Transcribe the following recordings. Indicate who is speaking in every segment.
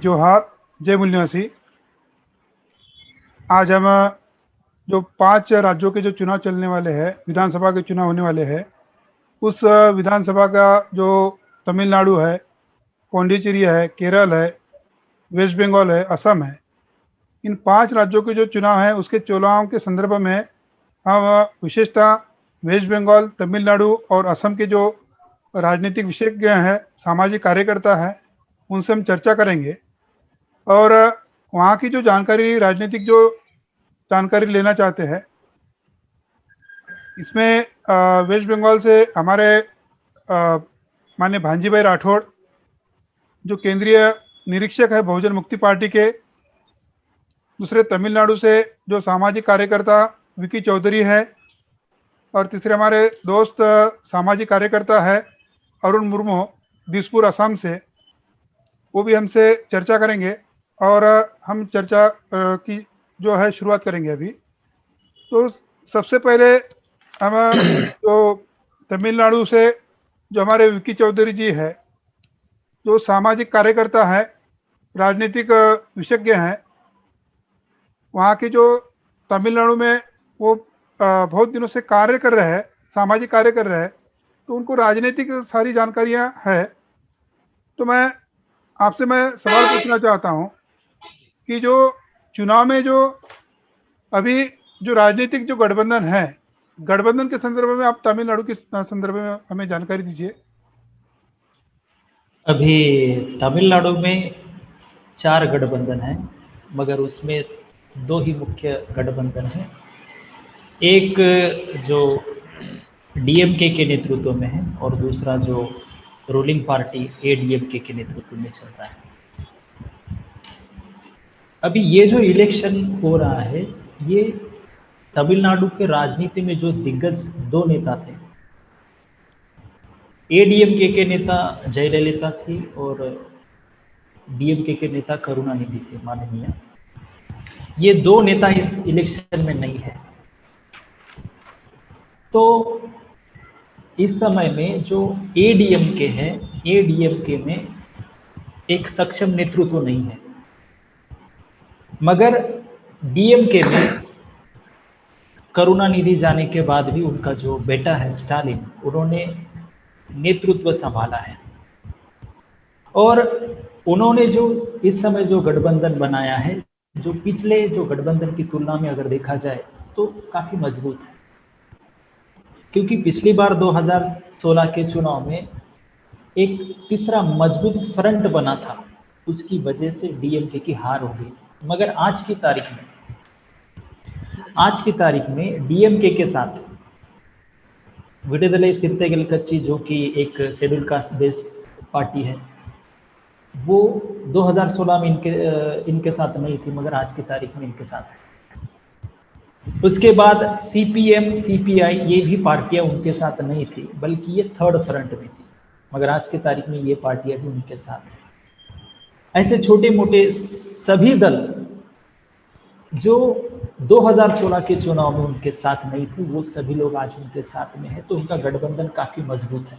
Speaker 1: जोहार, जय मूल निवासी। आज हम जो 5 राज्यों के जो चुनाव चलने वाले हैं, विधानसभा के चुनाव होने वाले हैं, उस विधानसभा का जो तमिलनाडु है, पौंडीचेरी है, केरल है, वेस्ट बंगाल है, असम है, इन 5 राज्यों के जो चुनाव हैं उसके चुनाव के संदर्भ में हम विशेषतः वेस्ट बंगाल, तमिलनाडु और असम के जो राजनीतिक विशेषज्ञ हैं, सामाजिक कार्यकर्ता हैं, उनसे हम चर्चा करेंगे और वहाँ की जो जानकारी, राजनीतिक जो जानकारी लेना चाहते हैं। इसमें वेस्ट बंगाल से हमारे माननीय भांजी भाई राठौड़, जो केंद्रीय निरीक्षक है बहुजन मुक्ति पार्टी के। दूसरे तमिलनाडु से जो सामाजिक कार्यकर्ता विकी चौधरी है, और तीसरे हमारे दोस्त सामाजिक कार्यकर्ता है अरुण मुर्मू, दिसपुर असम से, वो भी हमसे चर्चा करेंगे। और हम चर्चा की जो है शुरुआत करेंगे अभी। तो सबसे पहले हम जो तमिलनाडु से जो हमारे विकी चौधरी जी है, जो सामाजिक कार्यकर्ता है, राजनीतिक विशेषज्ञ हैं, वहाँ की जो तमिलनाडु में वो बहुत दिनों से कार्य कर रहे हैं, सामाजिक कार्य कर रहे हैं, तो उनको राजनीतिक सारी जानकारियाँ है। तो मैं आपसे सवाल पूछना चाहता हूँ कि जो चुनाव में जो अभी जो राजनीतिक जो गठबंधन है, गठबंधन के संदर्भ में आप तमिलनाडु के संदर्भ में हमें जानकारी दीजिए।
Speaker 2: अभी तमिलनाडु में 4 गठबंधन हैं, मगर उसमें 2 ही मुख्य गठबंधन हैं। एक जो डीएमके के नेतृत्व में है और दूसरा जो रूलिंग पार्टी एडीएमके के नेतृत्व में चलता है। अभी ये जो इलेक्शन हो रहा है, ये तमिलनाडु के राजनीति में जो दिग्गज 2 नेता थे, एडीएमके के नेता जयललिता थी और डीएमके के नेता करुणानिधि थे माननीय। ये 2 नेता इस इलेक्शन में नहीं है। तो इस समय में जो एडीएमके है, एडीएमके में एक सक्षम नेतृत्व नहीं है, मगर डीएमके में करुणानिधि जाने के बाद भी उनका जो बेटा है स्टालिन, उन्होंने नेतृत्व संभाला है। और उन्होंने जो इस समय जो गठबंधन बनाया है, जो पिछले जो गठबंधन की तुलना में अगर देखा जाए तो काफ़ी मजबूत है। क्योंकि पिछली बार 2016 के चुनाव में एक तीसरा मजबूत फ्रंट बना था, उसकी वजह से डीएमके की हार हो गई। मगर आज की तारीख में डीएमके के साथ विडुदलाई सिर्तेगल कच्ची, जो कि एक शेड्यूल कास्ट बेस्ड पार्टी है, वो 2016 में इनके साथ नहीं थी, मगर आज की तारीख में इनके साथ है। उसके बाद सीपीएम, सीपीआई, ये भी पार्टियां उनके साथ नहीं थी, बल्कि ये थर्ड फ्रंट में थी, मगर आज की तारीख में ये पार्टियां भी उनके साथ हैं। ऐसे छोटे मोटे सभी दल जो 2016 के चुनाव में उनके साथ नहीं थे, वो सभी लोग आज उनके साथ में है। तो उनका गठबंधन काफी मजबूत है।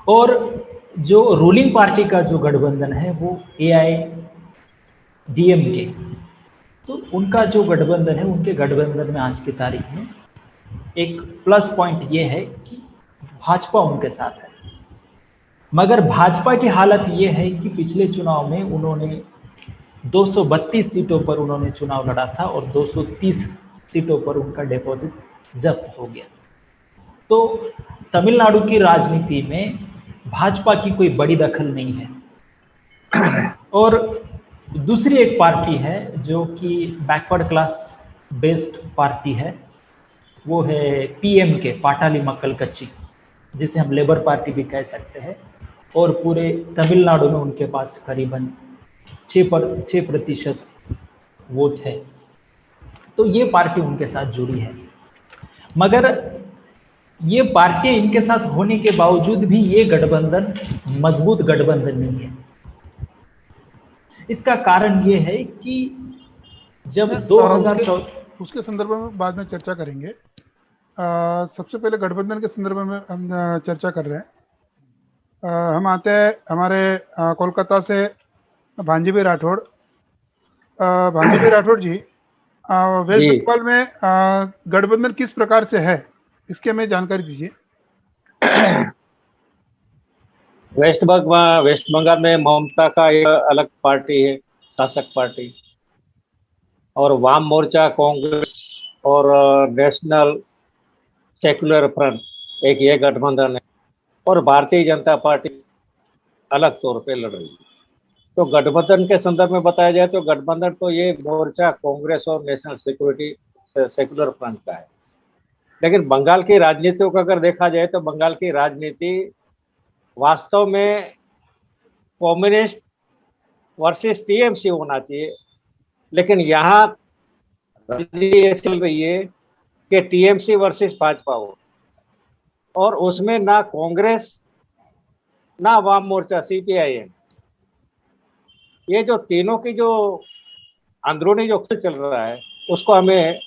Speaker 2: और जो रूलिंग पार्टी का जो गठबंधन है वो एआईडीएमके, तो उनका जो गठबंधन है, उनके गठबंधन में आज की तारीख में एक प्लस पॉइंट ये है कि भाजपा उनके साथ है। मगर भाजपा की हालत ये है कि पिछले चुनाव में उन्होंने 232 सीटों पर उन्होंने चुनाव लड़ा था और 230 सीटों पर उनका डिपॉजिट जब्त हो गया। तो तमिलनाडु की राजनीति में भाजपा की कोई बड़ी दखल नहीं है। और दूसरी एक पार्टी है जो कि बैकवर्ड क्लास बेस्ड पार्टी है, वो है पीएमके, पाटाली मक्कल कच्ची, जिसे हम लेबर पार्टी भी कह सकते हैं। और पूरे तमिलनाडु में उनके पास करीबन 6% वोट है। तो ये पार्टी उनके साथ जुड़ी है। मगर ये पार्टी इनके साथ होने के बावजूद भी ये गठबंधन मजबूत गठबंधन नहीं है। इसका कारण ये है कि जब 2014
Speaker 1: उसके संदर्भ में बाद में चर्चा करेंगे। सबसे पहले गठबंधन के संदर्भ में हम चर्चा कर रहे हैं। हम आते हैं हमारे कोलकाता से भांजीभाई राठौड़। भांजीभाई राठौड़ जी, वेस्ट
Speaker 3: जी।
Speaker 1: बंगाल में गठबंधन किस प्रकार से है, इसके हमें जानकारी दीजिए।
Speaker 3: वेस्ट बंगाल में ममता का एक अलग पार्टी है, शासक पार्टी, और वाम मोर्चा, कांग्रेस और नेशनल सेक्युलर फ्रंट एक ये गठबंधन है, और भारतीय जनता पार्टी अलग तौर पे लड़ रही है। तो गठबंधन के संदर्भ में बताया जाए तो गठबंधन तो ये मोर्चा कांग्रेस और नेशनल सेक्युलर फ्रंट का है। लेकिन बंगाल की राजनीति को अगर देखा जाए तो बंगाल की राजनीति वास्तव में कम्युनिस्ट वर्सेस टीएमसी होना चाहिए, लेकिन यहाँ राजनीति ऐसी चल रही है कि टीएमसी वर्सेस भाजपा हो, और उसमें ना कांग्रेस ना वाम मोर्चा सीपीआईएम, ये जो तीनों की जो अंदरूनी जो खेल चल रहा है उसको हमें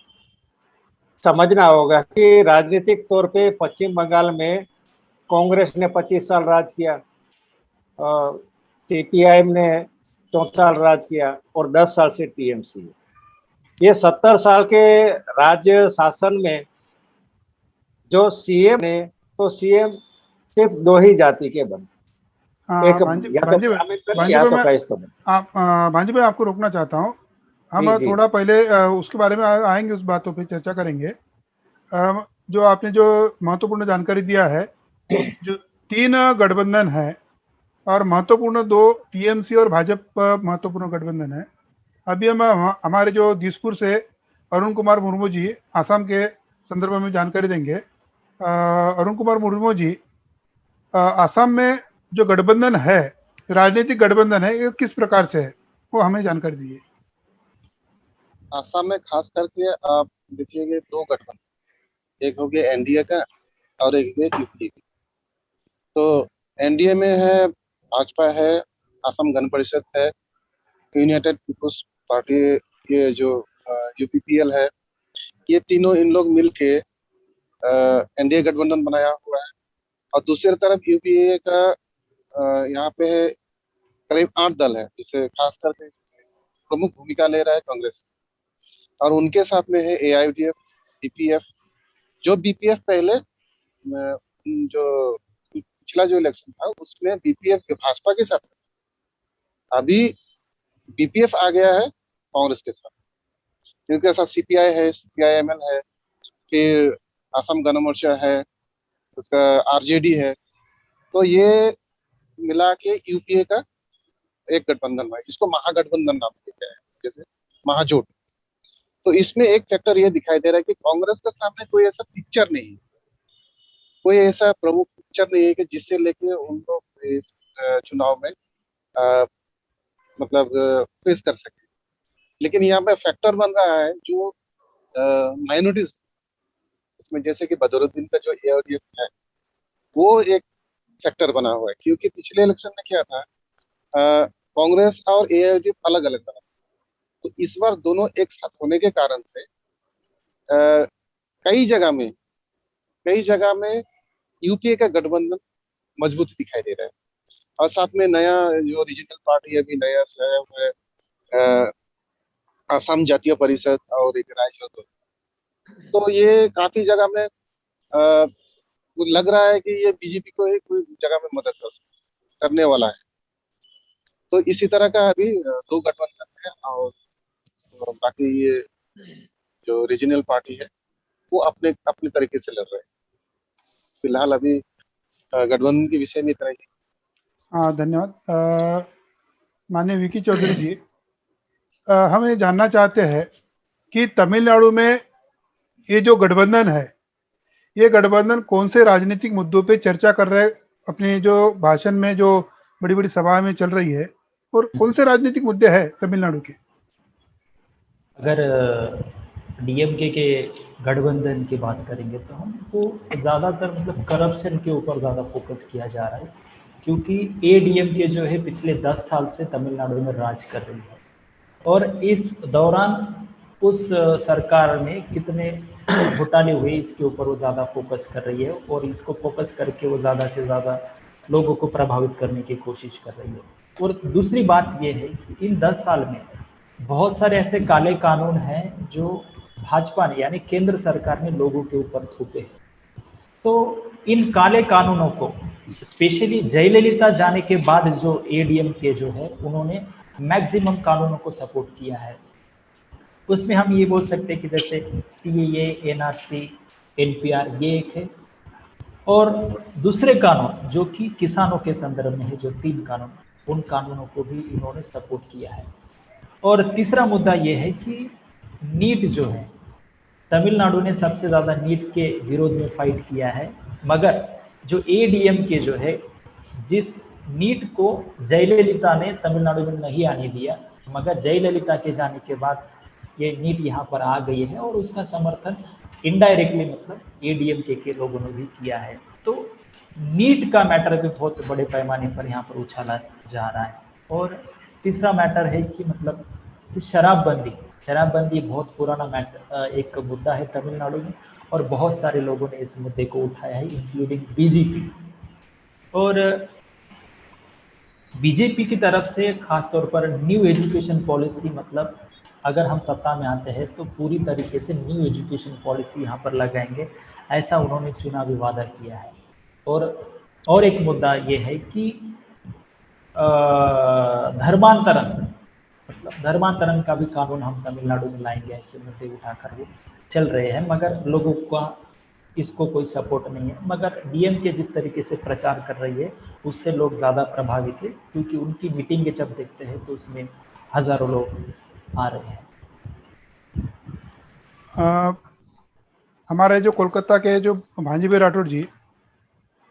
Speaker 3: समझना होगा कि राजनीतिक तौर पे पश्चिम बंगाल में कांग्रेस ने 25 साल राज किया, सीपीआईएम ने 34 साल राज किया, और 10 साल से टीएमसी है। ये 70 साल के राज्य शासन में जो सीएम ने, तो सीएम सिर्फ दो ही जाति के बने, एक या तो ब्राह्मण बने या तो कैस्ट बने।
Speaker 1: भांजी भाई, आपको रोकना चाहता हूँ। हम
Speaker 3: जी।
Speaker 1: थोड़ा पहले उसके बारे में आएंगे, उस बातों पे चर्चा करेंगे। जो आपने जो महत्वपूर्ण जानकारी दिया है, जो 3 गठबंधन है और महत्वपूर्ण 2 टीएमसी और भाजपा महत्वपूर्ण गठबंधन है। अभी हम हमारे जो दिसपुर से अरुण कुमार मुर्मू जी आसाम के संदर्भ में जानकारी देंगे। अरुण कुमार मुर्मू जी, आसाम में जो गठबंधन है, राजनीतिक गठबंधन है, ये किस प्रकार से है, वो हमें जानकारी दीजिए।
Speaker 4: आसाम में खास करके आप देखिएगा 2 गठबंधन, एक हो गया एनडीए का और एक हो गया यूपीए। तो एनडीए में है भाजपा है, असम गण परिषद है, यूनाइटेड पीपुल्स पार्टी, ये जो यूपीपीएल है, ये तीनों इन लोग मिलके एनडीए गठबंधन बनाया हुआ है। और दूसरी तरफ यूपीए का यहाँ पे करीब 8 दल है, जिसे खास करके प्रमुख भूमिका ले रहा है कांग्रेस, और उनके साथ में है एआईयूडीएफ, बीपीएफ। जो बीपीएफ पहले जो पिछला जो इलेक्शन था उसमें बीपीएफ भाजपा के साथ, अभी बीपीएफ आ गया है कांग्रेस के साथ, क्योंकि ऐसा सीपीआई है, सीपीआईएमएल है, फिर असम गण मोर्चा है, उसका आरजेडी है। तो ये मिला के यूपीए का एक गठबंधन है, इसको महागठबंधन नाम दिया है, जैसे महाजोट। तो इसमें एक फैक्टर ये दिखाई दे रहा है कि कांग्रेस के सामने कोई ऐसा पिक्चर नहीं है, कोई ऐसा प्रमुख पिक्चर नहीं है कि जिससे लेके उन लोग इस चुनाव में मतलब फेस कर सके। लेकिन यहाँ पे फैक्टर बन रहा है जो माइनॉरिटीज, इसमें जैसे कि बदरुद्दीन का जो एआईयूडीएफ है वो एक फैक्टर बना हुआ है, क्योंकि पिछले इलेक्शन में क्या था, कांग्रेस और एआईयूडीएफ अलग अलग बना, तो इस बार दोनों एक साथ होने के कारण से कई जगह में यूपीए का गठबंधन मजबूत दिखाई दे रहा है। और साथ में नया जो रीजनल पार्टी अभी नया आया हुआ है, असम जातीय परिषद और एक रायशोध, तो ये काफी जगह में लग रहा है कि ये बीजेपी को ही कोई जगह में मदद करने वाला है। तो इसी तरह का अभी 2 गठबंधन है, और बाकी ये जो रीजनल पार्टी है वो अपने अपने तरीके से लड़ रहे हैं। फिलहाल अभी गठबंधन के विषय में इतना ही।
Speaker 1: हाँ, धन्यवाद। माननीय विकी चौधरी जी, हम ये जानना चाहते हैं कि तमिलनाडु में ये जो गठबंधन है, ये गठबंधन कौन से राजनीतिक मुद्दों पे चर्चा कर रहे हैं, अपने जो भाषण में जो बड़ी बड़ी सभा में चल रही है, और कौन से राजनीतिक मुद्दे हैं तमिलनाडु के?
Speaker 2: अगर डीएमके के गठबंधन की बात करेंगे तो हमको ज़्यादातर मतलब करप्शन के ऊपर ज़्यादा फोकस किया जा रहा है, क्योंकि एडीएमके जो है पिछले 10 साल से तमिलनाडु में राज कर रही है, और इस दौरान उस सरकार में कितने घोटाले हुए इसके ऊपर वो ज़्यादा फोकस कर रही है, और इसको फोकस करके वो ज़्यादा से ज़्यादा लोगों को प्रभावित करने की कोशिश कर रही है। और दूसरी बात यह है कि इन 10 साल में बहुत सारे ऐसे काले कानून हैं जो भाजपा ने यानी केंद्र सरकार ने लोगों के ऊपर थोपे हैं। तो इन काले कानूनों को स्पेशली जयललिता जाने के बाद जो एडीएमके जो है उन्होंने मैक्सिमम कानूनों को सपोर्ट किया है। उसमें हम ये बोल सकते हैं कि जैसे सीएए, एनआरसी, एनपीआर ये एक है, और दूसरे कानून जो कि किसानों के संदर्भ में है, जो 3 कानून, उन कानूनों को भी इन्होंने सपोर्ट किया है। और तीसरा मुद्दा ये है कि नीट जो है, तमिलनाडु ने सबसे ज़्यादा नीट के विरोध में फाइट किया है, मगर जो एडीएमके जो है, जिस नीट को जयललिता ने तमिलनाडु में नहीं आने दिया, मगर जयललिता के जाने के बाद ये नीट यहाँ पर आ गई है और उसका समर्थन इनडायरेक्टली मतलब एडीएमके के लोगों ने भी किया है। तो नीट का मैटर भी बहुत बड़े पैमाने पर यहाँ पर उछाला जा रहा है। और तीसरा मैटर है कि मतलब कि शराबबंदी बहुत पुराना मैटर, एक मुद्दा है तमिलनाडु में, और बहुत सारे लोगों ने इस मुद्दे को उठाया है, इंक्लूडिंग बीजेपी। और बीजेपी की तरफ से खासतौर पर न्यू एजुकेशन पॉलिसी, मतलब अगर हम सत्ता में आते हैं तो पूरी तरीके से न्यू एजुकेशन पॉलिसी यहाँ पर लगाएंगे, ऐसा उन्होंने चुनावी वादा किया है। और एक मुद्दा ये है कि धर्मांतरण, मतलब धर्मांतरण का भी कानून हम तमिलनाडु में लाएंगे, ऐसे मुद्दे उठाकर वो चल रहे हैं, मगर लोगों का इसको कोई सपोर्ट नहीं है। मगर डीएमके जिस तरीके से प्रचार कर रही है उससे लोग ज़्यादा प्रभावित है, क्योंकि उनकी मीटिंगें जब देखते हैं तो उसमें हज़ारों लोग आ रहे हैं।
Speaker 1: हमारे जो कोलकाता के जो भांजीभाई राठौड़ जी,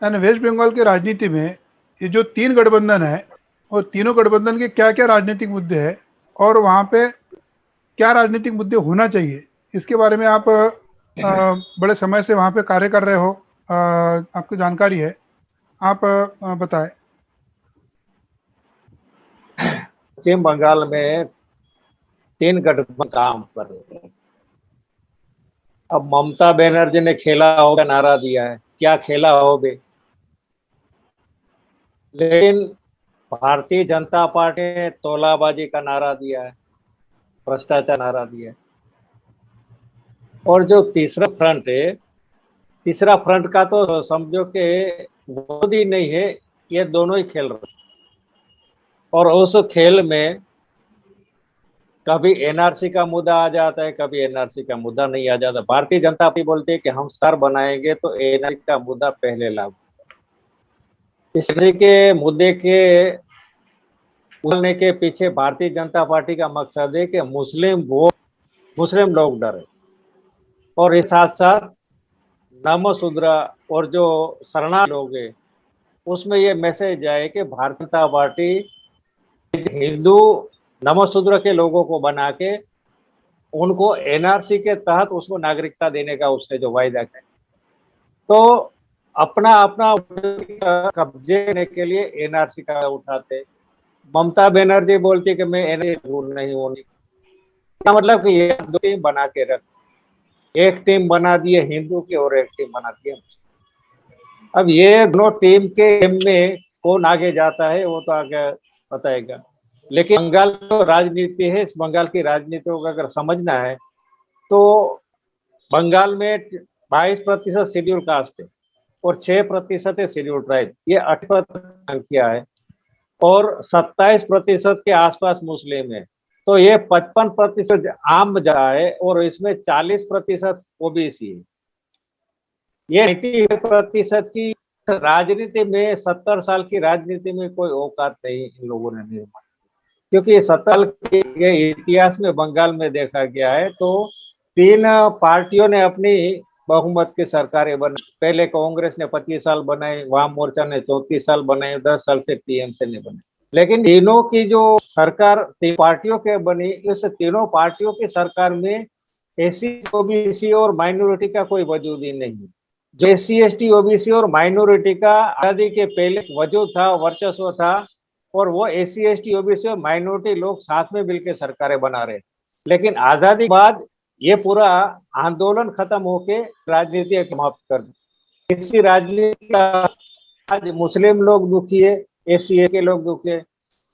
Speaker 1: यानी वेस्ट बंगाल की राजनीति में ये जो 3 गठबंधन है, और तीनों गठबंधन के क्या क्या राजनीतिक मुद्दे हैं और वहाँ पे क्या राजनीतिक मुद्दे होना चाहिए, इसके बारे में आप बड़े समय से वहाँ पे कार्य कर रहे हो, आपको जानकारी है, आप बताएं।
Speaker 3: पश्चिम बंगाल में 3 गठबंधन काम कर रहे हैं। अब ममता बनर्जी ने खेला हो का नारा दिया है, क्या खेला हो बे, लेकिन भारतीय जनता पार्टी ने तोलाबाजी का नारा दिया है, भ्रष्टाचार नारा दिया है। और जो तीसरा फ्रंट है, तीसरा फ्रंट का तो समझो कि विरोधी नहीं है, ये दोनों ही खेल रहे हैं। और उस खेल में कभी एनआरसी का मुद्दा आ जाता है, कभी एनआरसी का मुद्दा नहीं आ जाता। भारतीय जनता पार्टी बोलती है कि हम सरकार बनाएंगे तो एनआरसी का मुद्दा पहले लागू। इस के मुद्दे के उलने के पीछे भारतीय जनता पार्टी का मकसद है कि मुस्लिम लोग डरे, और इस साथ साथ नमशूद्रा और जो शरणार्थी लोग हैं उसमें ये मैसेज आए कि भारतीय जनता पार्टी हिंदू नमशूद्र के लोगों को बना के उनको एनआरसी के तहत उसको नागरिकता देने का उसने जो वायदा किया, तो अपना कब्जे करने के लिए एनआरसी का उठाते। ममता बनर्जी बोलती कि मैं एनआरसी नहीं होनी, क्या मतलब कि ये 2 टीम बना के रख, एक टीम बना दिए हिंदू की और एक टीम बना दिए। अब ये दोनों टीम के में कौन आगे जाता है वो तो आगे बताएगा। लेकिन बंगाल जो राजनीति है, इस बंगाल की राजनीति को अगर समझना है तो बंगाल में 22% शेड्यूल कास्ट है और 6% है शेड्यूल ट्राइब, ये 8% संख्या है, और 27% के आसपास मुस्लिम है, तो ये 55% आम जा है, और इसमें 40% ओबीसी है। ये 80% की राजनीति में, 70 साल की राजनीति में कोई औकात नहीं इन लोगों ने निर्माण, क्योंकि 70 साल के इतिहास में बंगाल में देखा गया है तो 3 पार्टियों ने अपनी बहुमत की सरकारें बनाई। पहले कांग्रेस ने 25 साल बनाए, वाम मोर्चा ने 34 साल बनाए, 10 साल से टीएमसी ने बनाए। लेकिन तीनों की जो सरकार 3 पार्टियों के बनी, इस तीनों पार्टियों की सरकार में एससी, ओबीसी और माइनॉरिटी का कोई वजूद ही नहीं। जो एससी, एसटी, ओबीसी और माइनॉरिटी का आजादी के पहले वजूद था, वर्चस्व था, और वो एससी, एसटी, ओबीसी और माइनॉरिटी लोग साथ में मिलकर सरकारें बना रहे। लेकिन आजादी के बाद ये पूरा आंदोलन खत्म होके राजनीति समाप्त कर दी। इसी राजनीति का आज मुस्लिम लोग दुखी है, एससी के लोग दुखी है।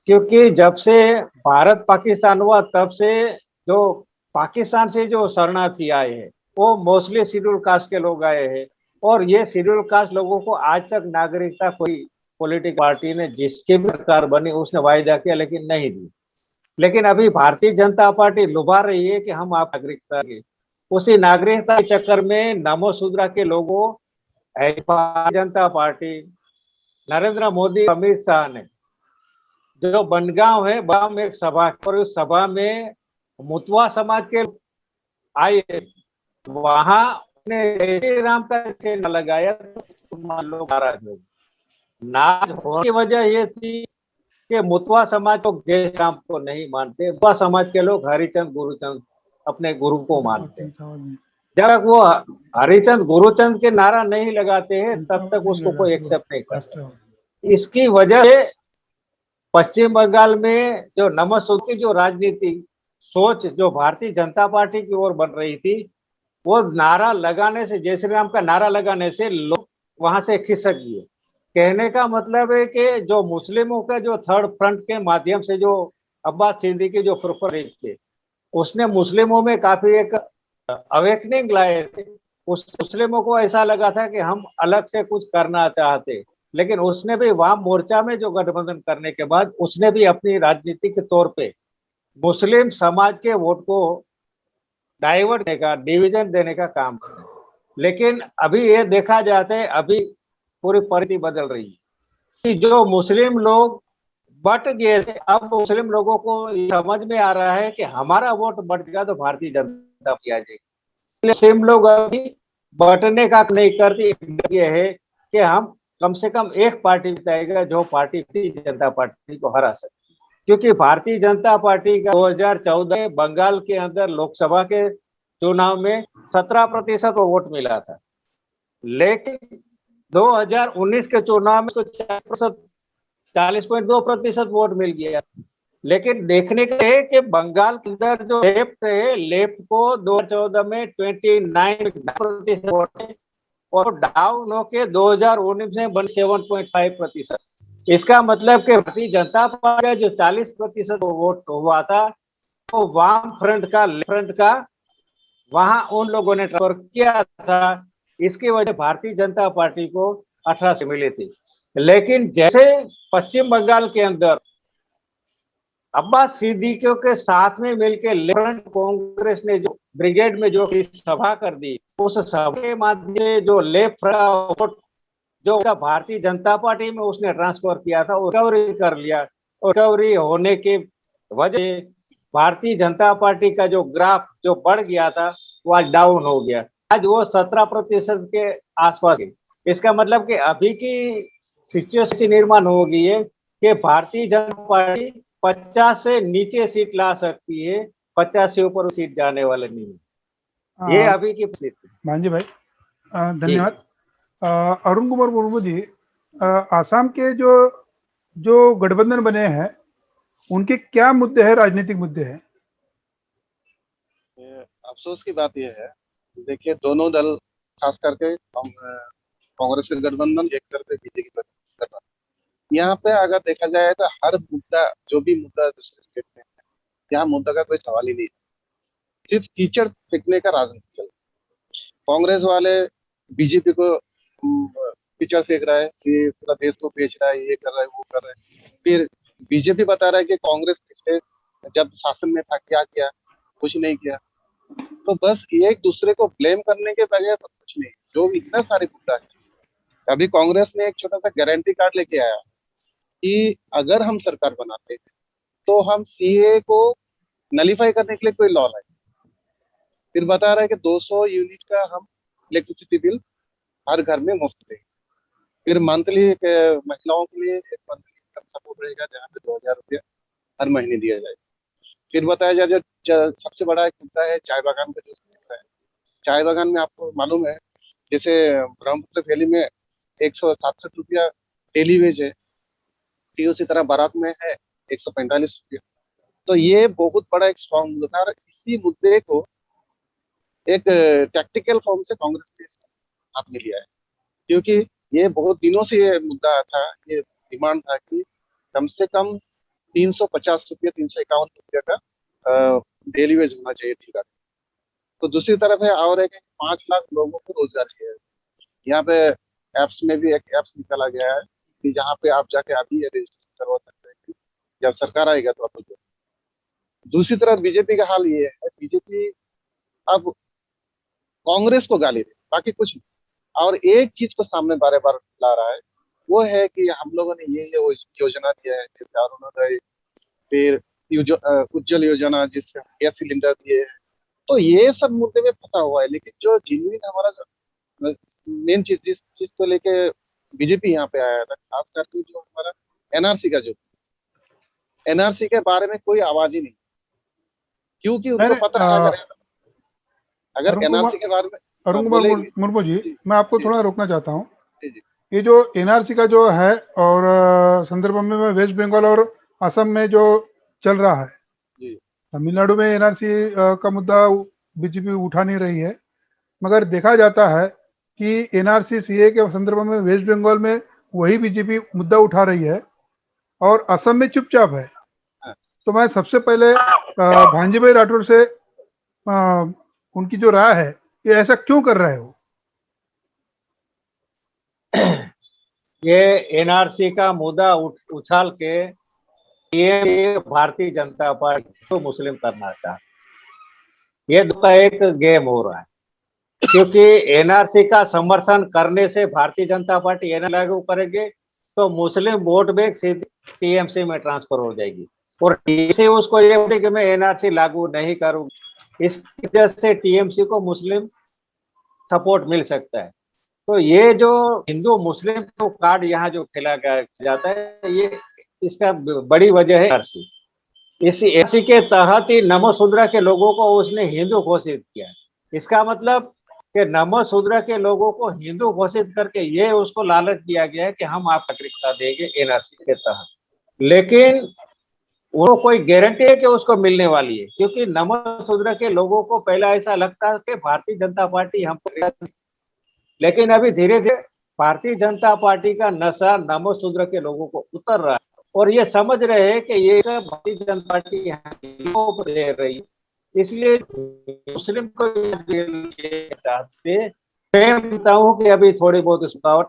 Speaker 3: क्योंकि जब से भारत पाकिस्तान हुआ तब से जो पाकिस्तान से जो शरणार्थी आए हैं वो मोस्टली शेड्यूल कास्ट के लोग आए हैं, और ये शेड्यूल कास्ट लोगों को आज तक नागरिकता कोई पॉलिटिकल पार्टी ने जिसकी भी सरकार बनी उसने वायदा किया लेकिन नहीं दी। लेकिन अभी भारतीय जनता पार्टी लुभा रही है कि हम आप नागरिकता के, उसी नागरिकता के चक्कर में नमो शूद्रा के लोगों, भारतीय जनता पार्टी, नरेंद्र मोदी, अमित शाह ने जो बनगांव है वहां में एक सभा, और उस सभा में मुतवा समाज के आए, वहां ने जय राम का चिन्ह लगाया तो मान लो नाराज हो। नाराज होने की वजह ये थी कि मुतवा समाज को जय राम को नहीं मानते, मुतवा समाज के लोग हरिचंद गुरुचंद अपने गुरु को मानते हैं। जब तक वो हरिचंद गुरुचंद के नारा नहीं लगाते हैं तब तक उसको कोई एक्सेप्ट नहीं करता। इसकी वजह से पश्चिम बंगाल में जो नमस्ते की जो राजनीति सोच जो भारतीय जनता पार्टी की ओर बन रही थी, वो नारा लगाने से, जय श्री राम का नारा लगाने से लोग वहां से खिसक गए। कहने का मतलब है कि जो मुस्लिमों का जो थर्ड फ्रंट के माध्यम से जो अब्बास सिद्दीकी जो प्रोफेसर थे, उसने मुस्लिमों में काफी एक अवेकनिंग लाए थे। उस मुस्लिमों को ऐसा लगा था कि हम अलग से कुछ करना चाहते, लेकिन उसने भी वाम मोर्चा में जो गठबंधन करने के बाद उसने भी अपनी राजनीति के तौर पे मुस्लिम समाज के वोट को डाइवर्ट देने का, डिवीजन देने का काम किया। लेकिन अभी ये देखा जाता है, अभी पूरी परिस्थिति बदल रही है कि जो मुस्लिम लोग बट गए थे, अब मुस्लिम लोगों को समझ में आ रहा है कि हमारा वोट बट गया तो भारतीय जनता पार्टी आ जाएगी। मुस्लिम लोग अभी बटने का नहीं करती, ये है कि हम कम से कम एक पार्टी बताएगा जो पार्टी भारतीय जनता पार्टी को हरा सकती है। क्योंकि भारतीय जनता पार्टी का 2014 में बंगाल के अंदर लोकसभा के चुनाव में 17% वोट मिला था, लेकिन 2019 के चुनाव में तो 40.2% वोट मिल गया। लेकिन देखने का है कि बंगाल के अंदर जो लेफ्ट है, लेफ्ट को 2014 में 29% वोट है और डाउन होके 2019 में 7.5%। इसका मतलब कि भारतीय जनता पार्टी का जो 40% वोट हुआ था तो वाम फ्रंट का, लेफ्ट फ्रंट का वहां उन लोगों ने ट्रांसफर किया था। इसकी वजह भारतीय जनता पार्टी को 18 से मिली थी। लेकिन जैसे पश्चिम बंगाल के अंदर अब्बास सिद्दीकी के साथ में मिलकर लेफ्ट कांग्रेस ने जो ब्रिगेड में जो सभा कर दी, उस सभा के माध्यम से जो लेफ्ट वोट जो भारतीय जनता पार्टी में उसने ट्रांसफर किया था वो रिकवरी कर लिया, और रिकवरी होने के वजह से भारतीय जनता पार्टी का जो ग्राफ जो बढ़ गया था वह डाउन हो गया। आज वो 17% के आसपास है। इसका मतलब कि अभी की सिचुएशन निर्माण हो गई है कि भारतीय जनता पार्टी 50 से नीचे सीट ला सकती है, 50 से ऊपर सीट जाने वाले नहीं है। ये अभी की स्थिति।
Speaker 1: भांजी भाई धन्यवाद। अरुण कुमार मुर्मू जी, आसाम के जो जो गठबंधन बने हैं उनके क्या मुद्दे हैं, राजनीतिक मुद्दे हैं?
Speaker 4: अफसोस की बात यह है, देखिए दोनों दल खास करके हम कांग्रेस के गठबंधन, एक तरफ बीजेपी गठबंधन, यहाँ पे अगर देखा जाए तो हर मुद्दा, जो भी मुद्दा दूसरे स्टेट में है, यहाँ मुद्दा का कोई सवाल ही नहीं, सिर्फ कीचड़ फेंकने का राजनीति चल रहा है। कांग्रेस वाले बीजेपी को कीचड़ फेंक रहा है, ये पूरा देश को बेच रहा है, ये कर रहा है, वो कर रहा है। फिर बीजेपी बता रहा है कि कांग्रेस पिछले जब शासन में था क्या किया, कुछ नहीं किया। तो बस एक दूसरे को ब्लेम करने के बजाय तो कुछ नहीं, जो इतना सारे मुद्दा है। अभी कांग्रेस ने एक छोटा सा गारंटी कार्ड लेके आया कि अगर हम सरकार बनाते हैं तो हम सीए को नलीफाई करने के लिए कोई लॉ लाए। फिर बता रहा है कि 200 यूनिट का हम इलेक्ट्रिसिटी बिल हर घर में मुफ्त देंगे। फिर मंथली महिलाओं के लिए एक मंथली इनकम सपोर्ट रहेगा जहाँ पे 2000 रुपया हर महीने दिया जाएगा। फिर बताया जाए जो सबसे बड़ा एक मुद्दा है चाय बागान का, जो समस्या है चाय बागान में, आपको मालूम है जैसे ब्रह्मपुत्र वैली में 167 रुपया डेली वेज है, ठीक उसी तरह बारात में है 145 रुपया। तो ये बहुत बड़ा एक स्ट्रॉन्ग मुद्दा है, और इसी मुद्दे को एक टैक्टिकल फॉर्म से कांग्रेस ने हाथ में लिया है, क्योंकि ये बहुत दिनों से ये मुद्दा था, ये डिमांड था कि कम से कम 350 रुपये 351 रुपये का डेली वेज होना चाहिए टी का। तो दूसरी तरफ है और एक 5 लाख लोगों को रोजगार दिया है। यहाँ पे एप्स में भी एक एप्स निकाला गया है कि जहाँ पे आप जाके अभी ये रजिस्ट्रेशन करवा सकते हैं कि जब सरकार आएगा तो आप लोग। दूसरी तरफ बीजेपी का हाल ये है, बीजेपी अब कांग्रेस को गाली दे, बाकी कुछ नहीं। और एक चीज को सामने बार बार ला रहा है, वो है कि हम लोगों ने ये योजना दिया है, जैसे अरुणोदय, फिर उज्जवल योजना जिससे गैस सिलेंडर दिए हैं। तो ये सब मुद्दे में फंसा हुआ है, लेकिन जो जेन्युइन हमारा मेन चीज जिस चीज को लेके बीजेपी यहाँ पे आया था, खास करके जो हमारा एनआरसी का, जो एनआरसी के बारे में कोई आवाज ही नहीं, क्योंकि उनको
Speaker 1: मैंने
Speaker 4: पता है अगर
Speaker 1: अरुण
Speaker 4: एनआरसी के बारे में
Speaker 1: अरुण कुमार
Speaker 4: बोलेंगे।
Speaker 1: मुर्मू जी,
Speaker 4: जी,
Speaker 1: मैं आपको
Speaker 4: जी,
Speaker 1: थोड़ा रोकना चाहता हूँ।
Speaker 4: जी, जी,
Speaker 1: ये जो एनआरसी का जो है और संदर्भ में वेस्ट बंगाल और असम में जो चल रहा है,
Speaker 4: जी,
Speaker 1: तमिलनाडु में एनआरसी का मुद्दा बीजेपी उठा नहीं रही है, मगर देखा जाता है कि एनआरसी सीए के संदर्भ में वेस्ट बंगाल में वही बीजेपी मुद्दा उठा रही है और असम में चुपचाप है।
Speaker 4: हाँ।
Speaker 1: तो मैं सबसे पहले भांजीभाई राठौर से उनकी जो राय है, ये ऐसा क्यों कर रहे हो?
Speaker 3: ये एनआरसी का मुद्दा उछाल के ये भारतीय जनता पार्टी को मुस्लिम करना चाहती, ये दो का एक गेम हो रहा है। क्योंकि एनआरसी का समर्थन करने से भारतीय जनता पार्टी एनआरसी लागू करेंगे तो मुस्लिम वोट बैंक सीधे टीएमसी में ट्रांसफर हो जाएगी, और टीएमसी उसको ये बोलती कि मैं एनआरसी लागू नहीं करूंगी। इस वजह से टीएमसी को मुस्लिम सपोर्ट मिल सकता है। तो ये जो हिंदू मुस्लिम को कार्ड यहाँ जो खेला जाता है, ये इसका बड़ी वजह है एनआरसी। इस एनआरसी के तहत ही नमोशूद्रा के लोगों को उसने हिंदू घोषित किया। इसका मतलब कि नमोशूद्रा के लोगों को हिंदू घोषित करके ये उसको लालच दिया गया है कि हम आप नागरिकता देंगे एनआरसी के तहत, लेकिन वो कोई गारंटी है कि उसको मिलने वाली है? क्योंकि नमोशूद्रा के लोगों को पहला ऐसा लगता है कि भारतीय जनता पार्टी हमको, लेकिन अभी धीरे धीरे भारतीय जनता पार्टी का नशा नमोशूद्र के लोगों को उतर रहा है और ये समझ रहे हैं कि ये भारतीय जनता पार्टी को दे रही है, इसलिए मुस्लिम को चाहते। मैं मानता हूँ कि अभी थोड़ी बहुत रुकावट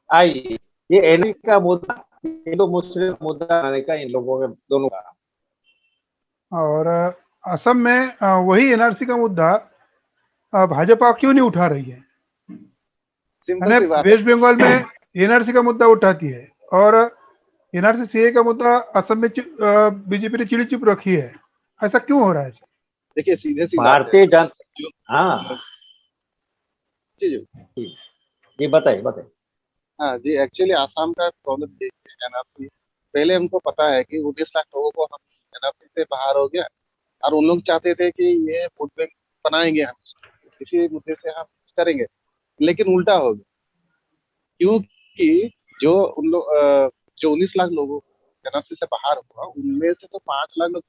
Speaker 3: आई, ये एनआरसी का मुद्दा हिंदू मुस्लिम मुद्दा आने का इन लोगों में दोनों का।
Speaker 1: और असम में वही एनआरसी का मुद्दा भाजपा क्यों नहीं उठा रही है?
Speaker 4: सिंपल
Speaker 1: मैंने
Speaker 4: सी बात
Speaker 1: वेस्ट बंगाल में एनआरसी का मुद्दा उठाती है और एनआरसी सीए का मुद्दा असम में बीजेपी ने चिड़ी चुप रखी है। ऐसा क्यों हो रहा है?
Speaker 4: देखिए, सीधे सी बात है।
Speaker 3: भारतीय जनता, हाँ
Speaker 4: जी जी
Speaker 3: जी बताइए बताइए।
Speaker 4: हाँ जी, एक्चुअली आसाम का प्रॉब्लम ये है, एनआरसी पहले हमको पता है कि 19 लाख लोगों को हम एनआरसी से बाहर हो गया, और उन लोग चाहते थे कि ये वोट बैंक बनाएंगे, हम इसी मुद्दे से हम करेंगे, लेकिन उल्टा हो गया। क्योंकि जो उन लोग जो 19 लाख लोगों एनआरसी से बाहर हुआ, उनमें से तो 5 लाख लोग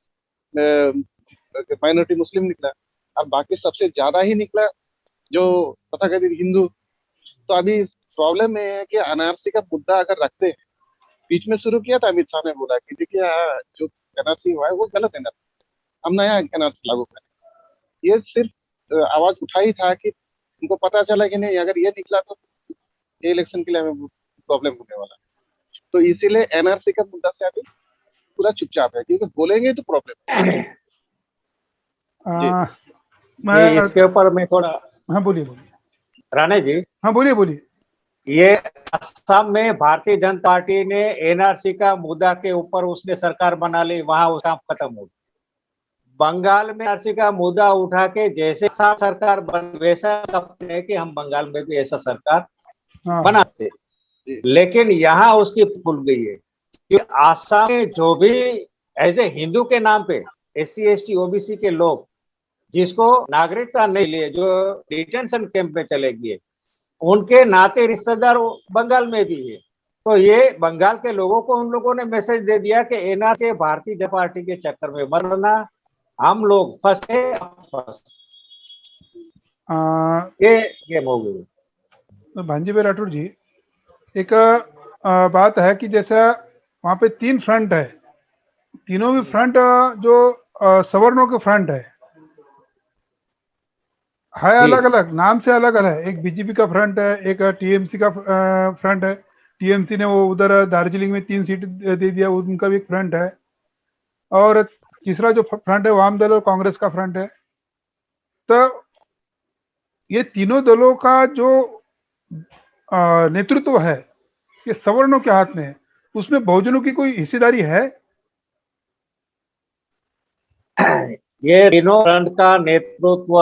Speaker 4: माइनॉरिटी मुस्लिम निकला, और बाकी सबसे ज्यादा ही निकला जो तथाकथित हिंदू। तो अभी प्रॉब्लम ये है कि एनआरसी का मुद्दा अगर रखते हैं, बीच में शुरू किया था अमित शाह ने बोला कि देखिए जो एनआरसी हुआ है वो गलत एनआरसी, हम नया एनआरसी लागू करें। ये सिर्फ आवाज उठा ही था कि उनको पता चला कि नहीं, अगर ये निकला तो ये इलेक्शन के लिए हमें प्रॉब्लम होने वाला है। तो इसीलिए एनआरसी का मुद्दा से अभी पूरा चुपचाप है, क्योंकि बोलेंगे तो प्रॉब्लम जी।
Speaker 1: मैं
Speaker 3: इसके ऊपर मैं थोड़ा,
Speaker 1: हाँ बोलिए
Speaker 3: राणे जी,
Speaker 1: हाँ बोलिए।
Speaker 3: ये असम में भारतीय जनता पार्टी ने एनआरसी का मुद्दा के ऊपर उसने सरकार बना ली, वहां वो काम खत्म हो गया। बंगाल में एनआरसी का मुद्दा उठा के जैसे सरकार बन, वैसा है कि हम बंगाल में भी ऐसा सरकार
Speaker 1: हाँ
Speaker 3: बनाते, लेकिन यहाँ उसकी खुल गई है कि आसाम में जो भी एज ए हिंदू के नाम पे SC ST OBC के लोग जिसको नागरिकता नहीं लिए, जो डिटेंशन कैंप में चले गए, उनके नाते रिश्तेदार बंगाल में भी है। तो ये बंगाल के लोगों को उन लोगों ने मैसेज दे दिया कि एनआरसी भारतीय जनता पार्टी के चक्कर में मरना, हम लोग फंसे, ये गेम हो गई।
Speaker 1: तो भांजीभाई राठौर जी, एक बात है कि जैसा वहाँ पे 3 फ्रंट है, तीनों भी फ्रंट जो सवर्णों के फ्रंट है
Speaker 3: जी
Speaker 1: अलग अलग नाम से अलग अलग है। एक बीजेपी का फ्रंट है, एक टीएमसी का फ्रंट है। टीएमसी ने वो उधर दार्जिलिंग में 3 सीट दे दिया, उनका भी एक फ्रंट है। और तीसरा जो फ्रंट है वाम दल और कांग्रेस का फ्रंट है। तो ये तीनों दलों का जो नेतृत्व है ये सवर्णों के हाथ में है। उसमें बहुजनों की कोई हिस्सेदारी है?
Speaker 3: ये तीनों फ्रंट का नेतृत्व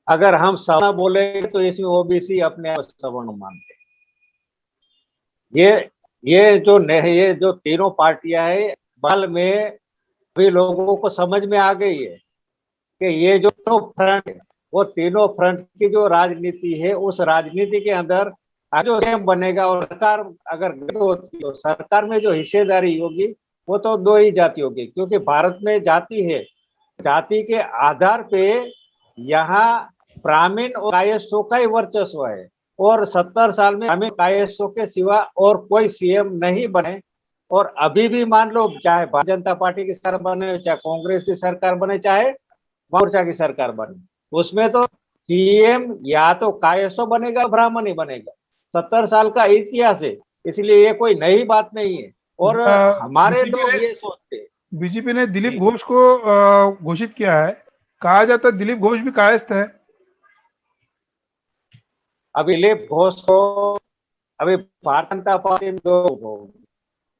Speaker 3: अगर हम सवर्ण बोले तो इसमें ओबीसी अपने आप सवर्ण मानते हैं। ये जो तीनों पार्टियां है बल में भी लोगों को समझ में आ गई है कि ये जो फ्रंट है वो तीनों फ्रंट की जो राजनीति है उस राजनीति के अंदर जो सीएम बनेगा और सरकार अगर होती तो सरकार में जो हिस्सेदारी होगी वो तो दो ही जाति होगी, क्योंकि भारत में जाति है। जाति के आधार पे यहाँ ब्राह्मण और कायस्थों का ही वर्चस्व है और 70 साल में ब्राह्मण कायस्थों के सिवा और कोई सीएम नहीं बने। और अभी भी मान लो चाहे भारतीय जनता पार्टी की सरकार बने, चाहे कांग्रेस की सरकार बने, चाहे मोर्चा की सरकार बने, उसमें तो सीएम या तो कायस्थो बनेगा ब्राह्मण ही बनेगा। 70 साल का इतिहास है, इसलिए ये कोई नई बात नहीं है। और हमारे लोग ये सोचते हैं।
Speaker 1: बीजेपी ने दिलीप घोष को घोषित किया है। कहा जाता है दिलीप घोष भी कायस्थ है।
Speaker 3: अभी दिलीप घोष को अभी भारतीय जनता पार्टी में दो,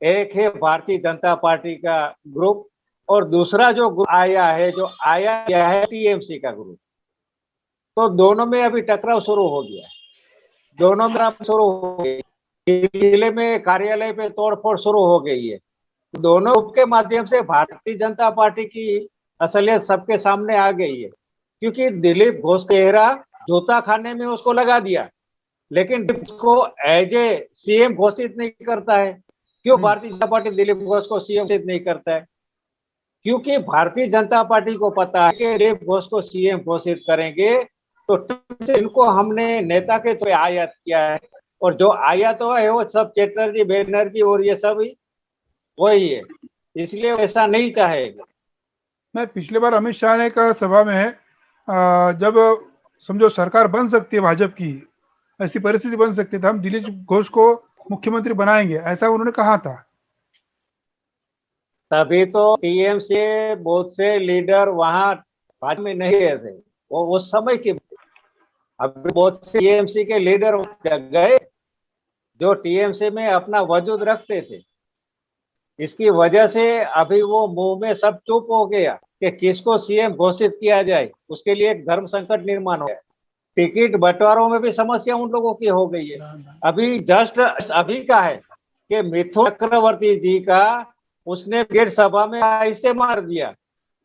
Speaker 3: एक है भारतीय जनता पार्टी का ग्रुप और दूसरा जो ग्रुप आया है टीएमसी का ग्रुप। तो दोनों में अभी टकराव शुरू हो गया है। दोनों में शुरू हो गई, जिले में कार्यालय पे तोड़फोड़ शुरू हो गई है। दोनों ग्रुप के माध्यम से भारतीय जनता पार्टी की असलियत सबके सामने आ गई है, क्योंकि दिलीप घोष का चेहरा जूता खाने में उसको लगा दिया, लेकिन उसको एज ए सीएम घोषित नहीं करता है। क्यों भारतीय जनता पार्टी दिलीप घोष को सीएम घोषित नहीं करता है? क्योंकि भारतीय जनता पार्टी को पता है कि दिलीप घोष को सीएम घोषित करेंगे तो इनको हमने नेता के तो आयात किया है, और जो आयात हुआ है वो सब चैटर्जी बनर्जी और ये सब वही है, इसलिए ऐसा नहीं चाहेगा।
Speaker 1: मैं पिछले बार अमित शाह ने कहा सभा में जब समझो सरकार बन सकती है भाजपा की, ऐसी परिस्थिति बन सकती है तो हम दिलीप घोष को मुख्यमंत्री बनाएंगे, ऐसा उन्होंने कहा था।
Speaker 3: तभी तो टीएमसी बहुत से लीडर वहां भाजपा में नहीं रहे थे, वो उस समय के। अभी बहुत से टीएमसी के लीडर गए जो टीएमसी में अपना वजूद रखते थे। इसकी वजह से अभी वो मुंह में सब चुप हो गया कि किसको सीएम घोषित किया जाए। उसके लिए एक धर्म संकट निर्माण हो गया। टिकट बंटवारों में भी समस्या उन लोगों की हो गई है। अभी जस्ट अभी का है कि मिथुन चक्रवर्ती जी का उसने गेट सभा में ऐसे मार दिया,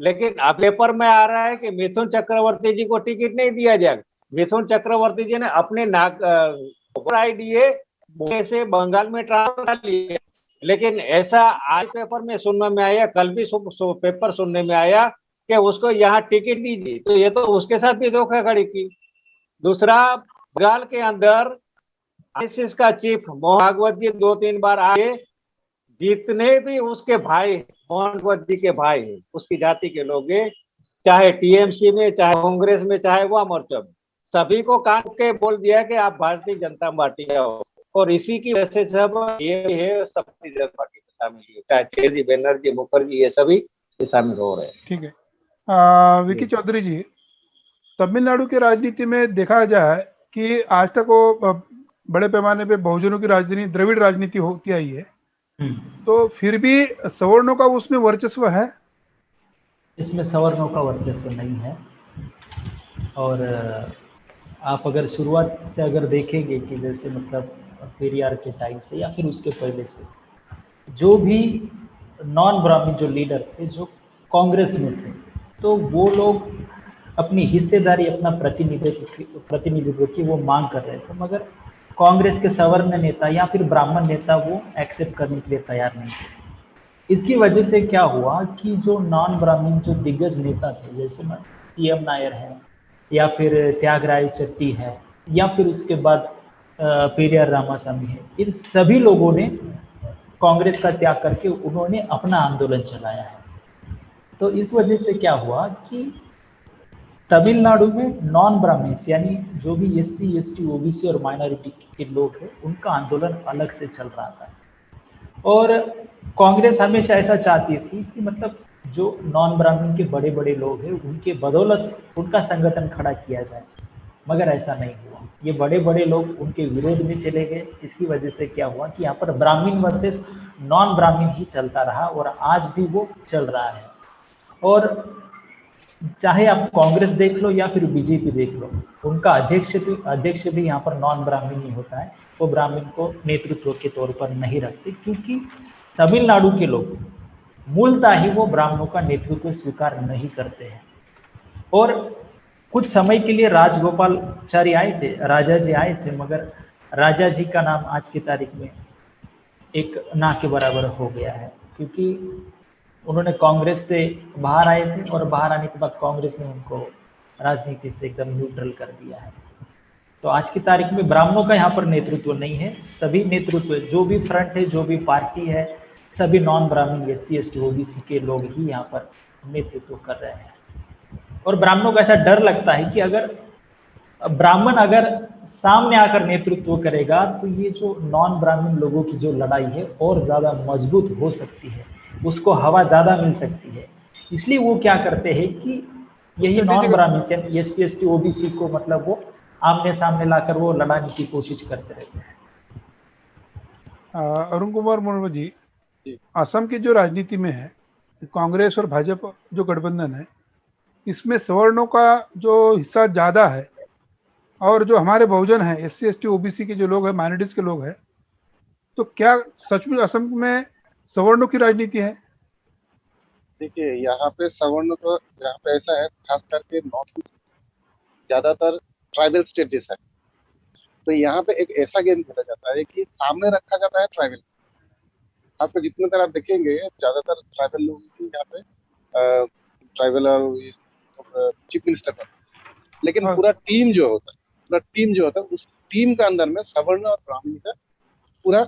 Speaker 3: लेकिन अब पेपर में आ रहा है कि मिथुन चक्रवर्ती जी को टिकट नहीं दिया जाएगा। मिथुन चक्रवर्ती जी ने अपने आईडी से बंगाल में ट्रांसफर लिया, लेकिन ऐसा आज पेपर में सुनने में आया, कल भी पेपर सुनने में आया कि उसको यहाँ टिकट दी दी। तो ये तो उसके साथ भी धोखाधड़ी की। दूसरा, बंगाल के अंदर आईएसएस का चीफ मोहन भागवत जी 2-3 बार आए। जितने भी उसके भाई मोहन भागवत जी के भाई है, उसकी जाति के लोग, चाहे टीएमसी में, चाहे कांग्रेस में, चाहे वाम मोर्चा में, सभी को कान के बोल दिया कि आप भारतीय जनता पार्टी हो। और इसी की वजह से सब ये है, सब जनता पार्टी में शामिल है, चाहे चेजी बनर्जी मुखर्जी ये सभी शामिल हो रहे हैं।
Speaker 1: ठीक है। विकी चौधरी जी, तमिलनाडु की राजनीति में देखा जाए कि आज तक वो बड़े पैमाने पे बहुजनों की राजनीति, द्रविड़ राजनीति होती आई है, तो फिर भी सवर्णों का उसमें वर्चस्व है?
Speaker 2: इसमें सवर्णों का वर्चस्व नहीं है। और आप अगर शुरुआत से अगर देखेंगे कि जैसे मतलब पेरियार के टाइम से या फिर उसके पहले से जो भी नॉन ब्राह्मण जो लीडर थे जो कांग्रेस में थे, तो वो लोग अपनी हिस्सेदारी, अपना प्रतिनिधित्व की वो मांग कर रहे थे, मगर कांग्रेस के सवर्ण नेता या फिर ब्राह्मण नेता वो एक्सेप्ट करने के लिए तैयार नहीं थे। इसकी वजह से क्या हुआ कि जो नॉन ब्राह्मण जो दिग्गज नेता थे, जैसे PM नायर है या फिर त्यागराय चट्टी है या फिर उसके बाद पेरियार रामासामी है, इन सभी लोगों ने कांग्रेस का त्याग करके उन्होंने अपना आंदोलन चलाया है। तो इस वजह से क्या हुआ कि तमिलनाडु में नॉन ब्राह्मण्स यानी जो भी SC ST OBC और माइनॉरिटी के लोग हैं उनका आंदोलन अलग से चल रहा था। और कांग्रेस हमेशा ऐसा चाहती थी कि मतलब जो नॉन ब्राह्मण के बड़े बड़े लोग हैं उनके बदौलत उनका संगठन खड़ा किया जाए, मगर ऐसा नहीं हुआ। ये बड़े बड़े लोग उनके विरोध में चले गए। इसकी वजह से क्या हुआ कि यहाँ पर ब्राह्मण वर्सेस नॉन ब्राह्मण ही चलता रहा और आज भी वो चल रहा है। और चाहे आप कांग्रेस देख लो या फिर बीजेपी देख लो, उनका अध्यक्ष भी यहाँ पर नॉन ब्राह्मण ही होता है। वो ब्राह्मण को नेतृत्व के तौर पर नहीं रखते, क्योंकि तमिलनाडु के लोग मूलतः ही वो ब्राह्मणों का नेतृत्व स्वीकार नहीं करते हैं। और कुछ समय के लिए राजगोपालचारी आए थे, राजा जी आए थे, मगर राजा जी का नाम आज की तारीख में एक ना के बराबर हो गया है, क्योंकि उन्होंने कांग्रेस से बाहर आए थे और बाहर आने के बाद कांग्रेस ने उनको राजनीति से एकदम न्यूट्रल कर दिया है। तो आज की तारीख में ब्राह्मणों का यहाँ पर नेतृत्व नहीं है। सभी नेतृत्व, जो भी फ्रंट है, जो भी पार्टी है, सभी नॉन ब्राह्मण SC ST OBC के लोग ही यहाँ पर नेतृत्व कर रहे हैं। और ब्राह्मणों को ऐसा डर लगता है कि अगर ब्राह्मण अगर सामने आकर नेतृत्व करेगा तो ये जो नॉन ब्राह्मण लोगों की जो लड़ाई है और ज़्यादा मजबूत हो सकती है, उसको हवा ज़्यादा मिल सकती है। इसलिए वो क्या करते हैं कि यही नॉन ब्राह्मण SC ST OBC को मतलब वो आमने सामने लाकर वो लड़ाने की कोशिश करते रहते हैं।
Speaker 1: अरुण कुमार मुर्मू जी,
Speaker 4: जी।
Speaker 1: असम की जो राजनीति में है, कांग्रेस और भाजपा जो गठबंधन है, इसमें सवर्णों का जो हिस्सा ज़्यादा है और जो हमारे बहुजन हैं SC ST OBC के जो लोग हैं, माइनॉरिटीज के लोग हैं, तो क्या सचमुच असम में सवर्णों की राजनीति है?
Speaker 4: देखिए, यहाँ पे सवर्ण तो यहाँ पे ऐसा है, खास करके नॉर्थ ईस्ट ज्यादातर ट्राइबल स्टेट जैसा है। तो यहाँ पे एक ऐसा गेम खेला जाता है कि सामने रखा जाता है ट्राइबल, खासकर जितने तरह आप देखेंगे ज्यादातर ट्राइबल लोग ही यहाँ पे ट्राइबल और चीफ मिनिस्टर पर, लेकिन
Speaker 1: हाँ।
Speaker 4: पूरा टीम जो होता है उस टीम का अंदर में सवर्ण और ब्राह्मण का पूरा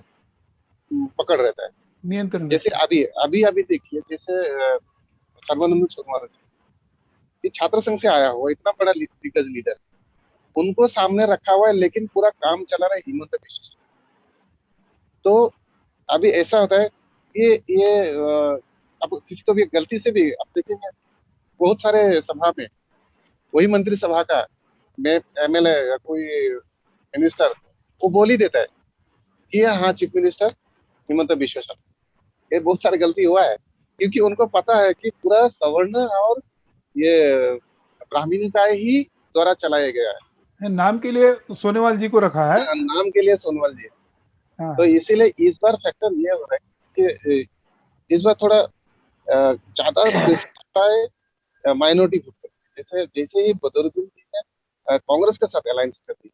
Speaker 4: पकड़ रहता है।
Speaker 1: नियंत्रण
Speaker 4: जैसे अभी देखिए, जैसे सर्बानंद सोनोवाल ये छात्र संघ से आया हुआ इतना बड़ा दिग्गज लीडर, उनको सामने रखा हुआ है, लेकिन पूरा काम चला रहा है हिमंत बिश्व शर्मा। तो अभी ऐसा होता है ये अब किसी को भी गलती से भी आप देखेंगे बहुत सारे सभा में वही मंत्री सभा का MLA या कोई मिनिस्टर वो बोल ही देता है कि हाँ चीफ मिनिस्टर हिमंत बिश्व शर्मा। ये बहुत सारी गलती हुआ है, क्योंकि उनको पता है कि पूरा सवर्ण और ये ब्राह्मणी का ही द्वारा चलाया गया है।
Speaker 1: नाम के लिए सोनेवाल जी को रखा है।
Speaker 4: नाम के लिए सोनवाल जी।
Speaker 1: हाँ।
Speaker 4: तो इसीलिए इस बार फैक्टर ये हो रहा है कि इस बार थोड़ा ज्यादा प्रेशर है माइनॉरिटी ग्रुप पे। जैसे ही बदरुद्दीन जी ने कांग्रेस के साथ अलायंस कर दी,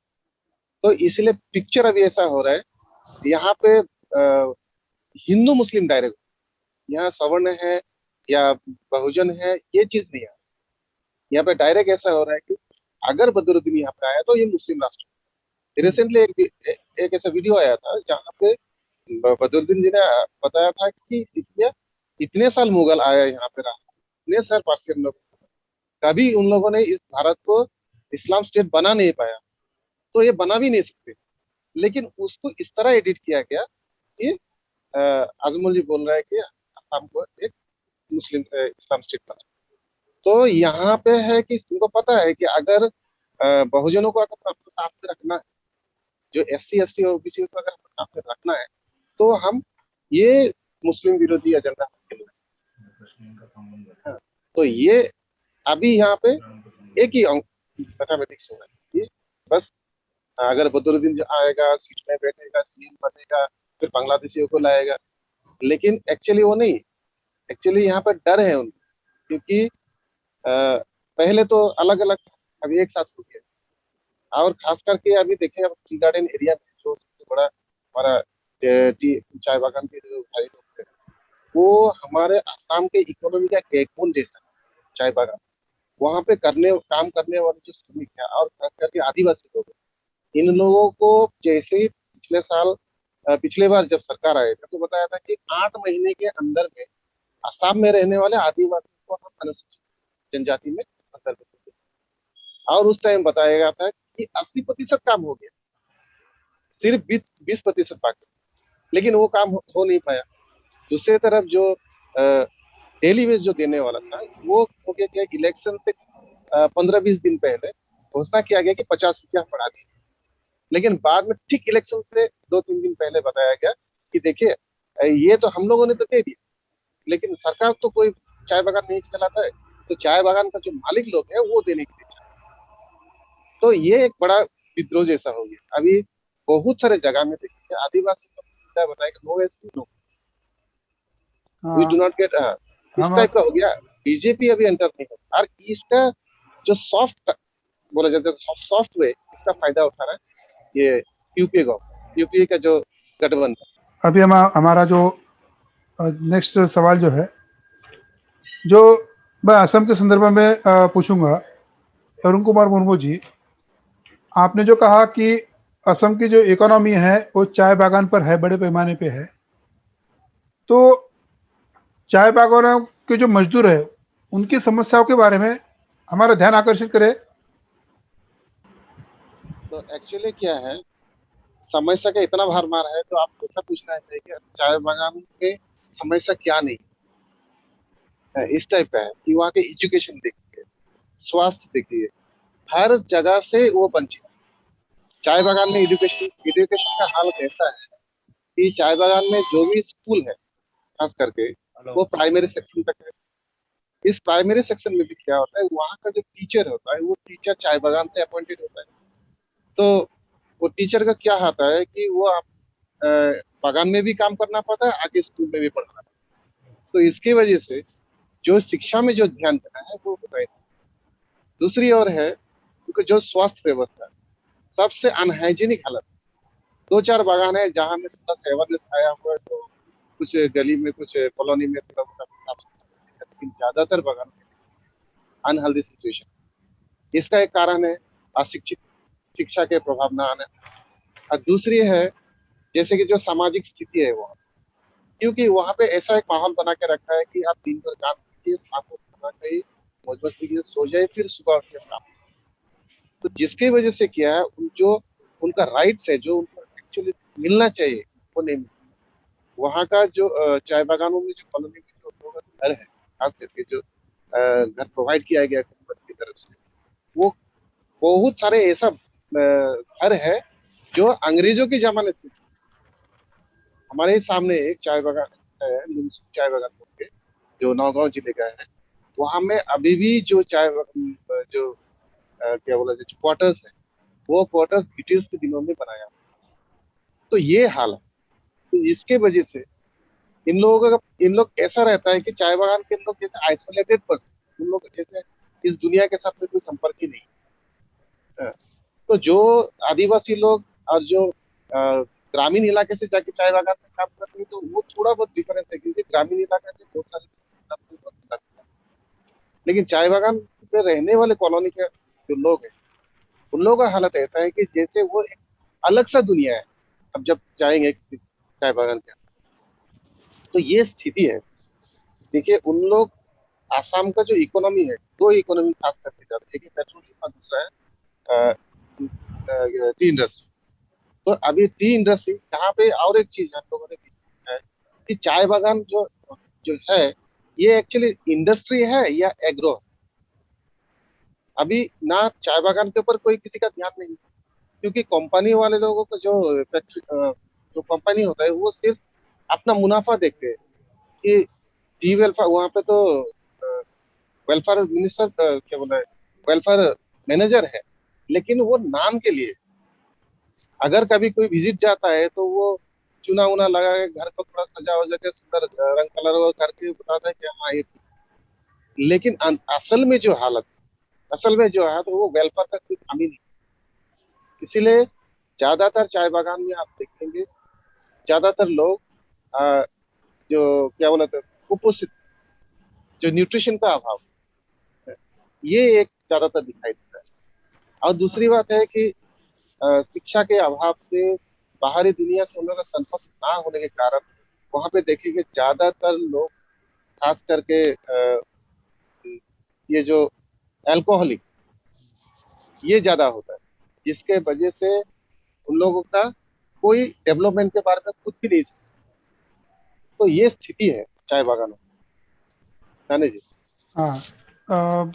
Speaker 4: तो इसलिए पिक्चर अभी ऐसा हो रहा है यहाँ पे हिंदू मुस्लिम डायरेक्ट, यहाँ सवर्ण है या बहुजन है ये चीज नहीं है। यहाँ पे डायरेक्ट ऐसा हो रहा है कि अगर बदरुद्दीन यहाँ पे आया तो ये मुस्लिम राष्ट्र। रिसेंटली एक ऐसा वीडियो आया था जहाँ पे बदरुद्दीन जी ने बताया था कि इतने साल मुगल आया यहाँ पे रहा, इतने साल पार्सियन लोग, कभी उन लोगों ने इस भारत को इस्लाम स्टेट बना नहीं पाया, तो ये बना भी नहीं सकते। लेकिन उसको इस तरह एडिट किया गया कि आजमल जी बोल रहा है कि असम को एक मुस्लिम इस्लाम स्टेट बना। तो यहाँ पे है कि तुमको पता है कि अगर बहुजनों को अगर अपने साथ में रखना है, जो SC ST और OBC को अगर अपने साथ में रखना है, तो हम ये मुस्लिम विरोधी एजेंडा हाँ, तो ये अभी यहाँ पे एक ही मैथमेटिक्स हो रहा है कि बस अगर बदरुद्दीन आएगा, सीट में बैठेगा, CM बनेगा, फिर बांग्लादेशियों को लाएगा। लेकिन एक्चुअली वो नहीं, एक्चुअली यहाँ पर डर है उनको, क्योंकि पहले तो अलग अलग, अभी एक साथ हो गया। और खास करके अभी देखें, अब टी गार्डन एरिया में जो सबसे बड़ा हमारा चाय बागान के जो भाई लोग हैं, वो हमारे आसाम के इकोनॉमी का बैकबोन जैसा चाय बागान। वहाँ पे काम करने वाले जो श्रमिक है और खास करके आदिवासी लोग, इन लोगों को जैसे ही पिछले साल पिछले बार जब सरकार आए थे तो बताया था कि 8 महीने के अंदर में असम में रहने वाले आदिवासियों को हम अनुसूचित जनजाति में अंतर्भुक्त करेंगे। और उस टाइम बताया गया था कि 80% काम हो गया, सिर्फ 20% बाकी, लेकिन वो काम हो नहीं पाया। दूसरी तरफ जो डेली वेज जो देने वाला था वो हो गया क्या, इलेक्शन से 15-20 दिन पहले घोषणा किया गया कि 50 रुपया बढ़ा दिया, लेकिन बाद में ठीक इलेक्शन से 2-3 दिन पहले बताया गया कि देखिए ये तो हम लोगों ने तो दे दिया, लेकिन सरकार तो कोई चाय बागान नहीं चलाता है, तो चाय बागान का जो मालिक लोग है वो देने के लिए चाहते हैं। तो ये एक बड़ा विद्रोह जैसा हो गया। अभी बहुत सारे जगह में देखिए आदिवासी क्या बताएगा, no ST no, we do not get, इस
Speaker 1: हम
Speaker 4: टाइप का हो गया। बीजेपी अभी एंटर नहीं हो, और इसका जो सॉफ्ट बोला जाता है सॉफ्ट वे, इसका फायदा उठा रहा है ये यूपीए का जो गठबंधन।
Speaker 1: अभी हमारा जो नेक्स्ट सवाल जो है, जो मैं असम के संदर्भ में पूछूंगा। अरुण कुमार मुर्मू जी, आपने जो कहा कि असम की जो इकोनॉमी है वो चाय बागान पर है, बड़े पैमाने पे है, तो चाय बागानों के जो मजदूर है उनकी समस्याओं के बारे में हमारा ध्यान आकर्षित करें।
Speaker 4: तो एक्चुअली क्या है, समस्या का इतना भार मार है, तो आप ऐसा पूछना है कि चाय बागान के समस्या क्या नहीं है, इस टाइप का है कि वहाँ के एजुकेशन देखिए, स्वास्थ्य देखिए, हर जगह से वो वंचित। चाय बागान में एजुकेशन का हाल ऐसा है कि चाय बागान में जो भी स्कूल है खास करके वो प्राइमरी सेक्शन तक है। इस प्राइमरी सेक्शन में भी क्या होता है, वहाँ का जो टीचर होता है वो टीचर चाय बागान से अपॉइंटेड होता है। तो वो टीचर का क्या होता है कि वो आप बागान में भी काम करना पड़ता है, आगे स्कूल में भी पढ़ना है। तो इसकी वजह से जो शिक्षा में जो ध्यान देना है वो होता है। दूसरी ओर है क्योंकि जो स्वास्थ्य व्यवस्था है सबसे अनहाइजीनिक हालत। 2-4 बागान है जहाँ में थोड़ा सा अवेयरनेस आया हुआ है, तो कुछ गली में कुछ कॉलोनी में थोड़ा मोटा साफ सुथरा, लेकिन ज्यादातर बागान में अनहेल्दी सिचुएशन। इसका एक कारण है अशिक्षित, शिक्षा के प्रभाव न आना। और दूसरी है जैसे कि जो सामाजिक स्थिति है वहाँ, क्योंकि वहाँ पे ऐसा एक माहौल बना के रखा है कि आप दिन भर काम कीजिए, शाम को खाना खाइए, मौज मस्ती कीजिए, सो जाए, फिर सुबह उठ के काम। तो जिसकी वजह से क्या है, जो उनका राइट्स है, जो उनको एक्चुअली मिलना चाहिए वो नहीं मिलता। वहाँ का जो चाय बागानों में जो कॉलोनी में जो लोगों का घर है, खास करके जो घर प्रोवाइड किया गया हुकूमत की तरफ से, वो बहुत सारे ऐसा घर है जो अंग्रेजों के जमाने से। हमारे सामने एक चाय बागान है, लुमसू चाय बागान बोल के, जो नौगांव जिले का है। वहाँ में अभी भी जो जो क्या बोला जाए क्वार्टर्स है, वो क्वार्टर्स ब्रिटिश के दिनों में बनाया। तो ये हाल है। तो इसके वजह से इन लोग ऐसा रहता है कि चाय बागान के लोग जैसे आइसोलेटेड पर्सन, उन लोग जैसे इस दुनिया के साथ में कोई संपर्क ही नहीं है। तो जो आदिवासी लोग और जो ग्रामीण इलाके से जाके चाय बागान में काम करते हैं, तो वो थोड़ा बहुत डिफरेंस है, क्योंकि ग्रामीण इलाका से बहुत सारे लोग, लेकिन चाय बागान में रहने वाले कॉलोनी के जो लोग हैं, उन लोगों का हालत ऐसा है कि जैसे वो एक अलग सा दुनिया है। अब जब जाएंगे किसी चाय बागान के, तो ये स्थिति है। देखिए उन लोग, आसाम का जो इकोनॉमी है, दो इकोनॉमी खास करके ज्यादा, एक है पेट्रोलियम और दूसरा है टी इंडस्ट्री। तो अभी टी इंडस्ट्री यहाँ पे, और एक चीज हम लोगों ने देखा है कि चाय बागान जो जो है, ये एक्चुअली इंडस्ट्री है या एग्रो। अभी ना चाय बागान के ऊपर कोई किसी का ध्यान नहीं है, क्योंकि कंपनी वाले लोगों को जो फैक्ट्री जो कंपनी होता है वो सिर्फ अपना मुनाफा देखते हैं कि टी वेलफेयर, वहाँ पे तो वेलफेयर मिनिस्टर क्या बोला है, वेलफेयर मैनेजर है, लेकिन वो नाम के लिए। अगर कभी कोई विजिट जाता है तो वो चुना उना लगा के घर को थोड़ा सजा वजा के सुंदर रंग कलर वो करके बताता है कि हाँ ये, लेकिन असल में जो हालत, असल में जो है तो वो वेलफेयर का कोई कमी नहीं। इसीलिए ज्यादातर चाय बागान में आप देखेंगे ज्यादातर लोग जो क्या बोला था, कुपोषित, जो न्यूट्रिशन का अभाव है, ये एक ज्यादातर दिखाई देता है। और दूसरी बात है कि शिक्षा के अभाव से बाहरी दुनिया से उन लोगों का संपर्क ना होने के कारण वहाँ पे देखेंगे ज्यादातर लोग, खास करके ये जो अल्कोहलिक, ये ज्यादा होता है, जिसके वजह से उन लोगों का कोई डेवलपमेंट के बारे में कुछ भी नहीं सोचता। तो ये स्थिति है चाय बागानों में, है ना जी।
Speaker 1: हाँ,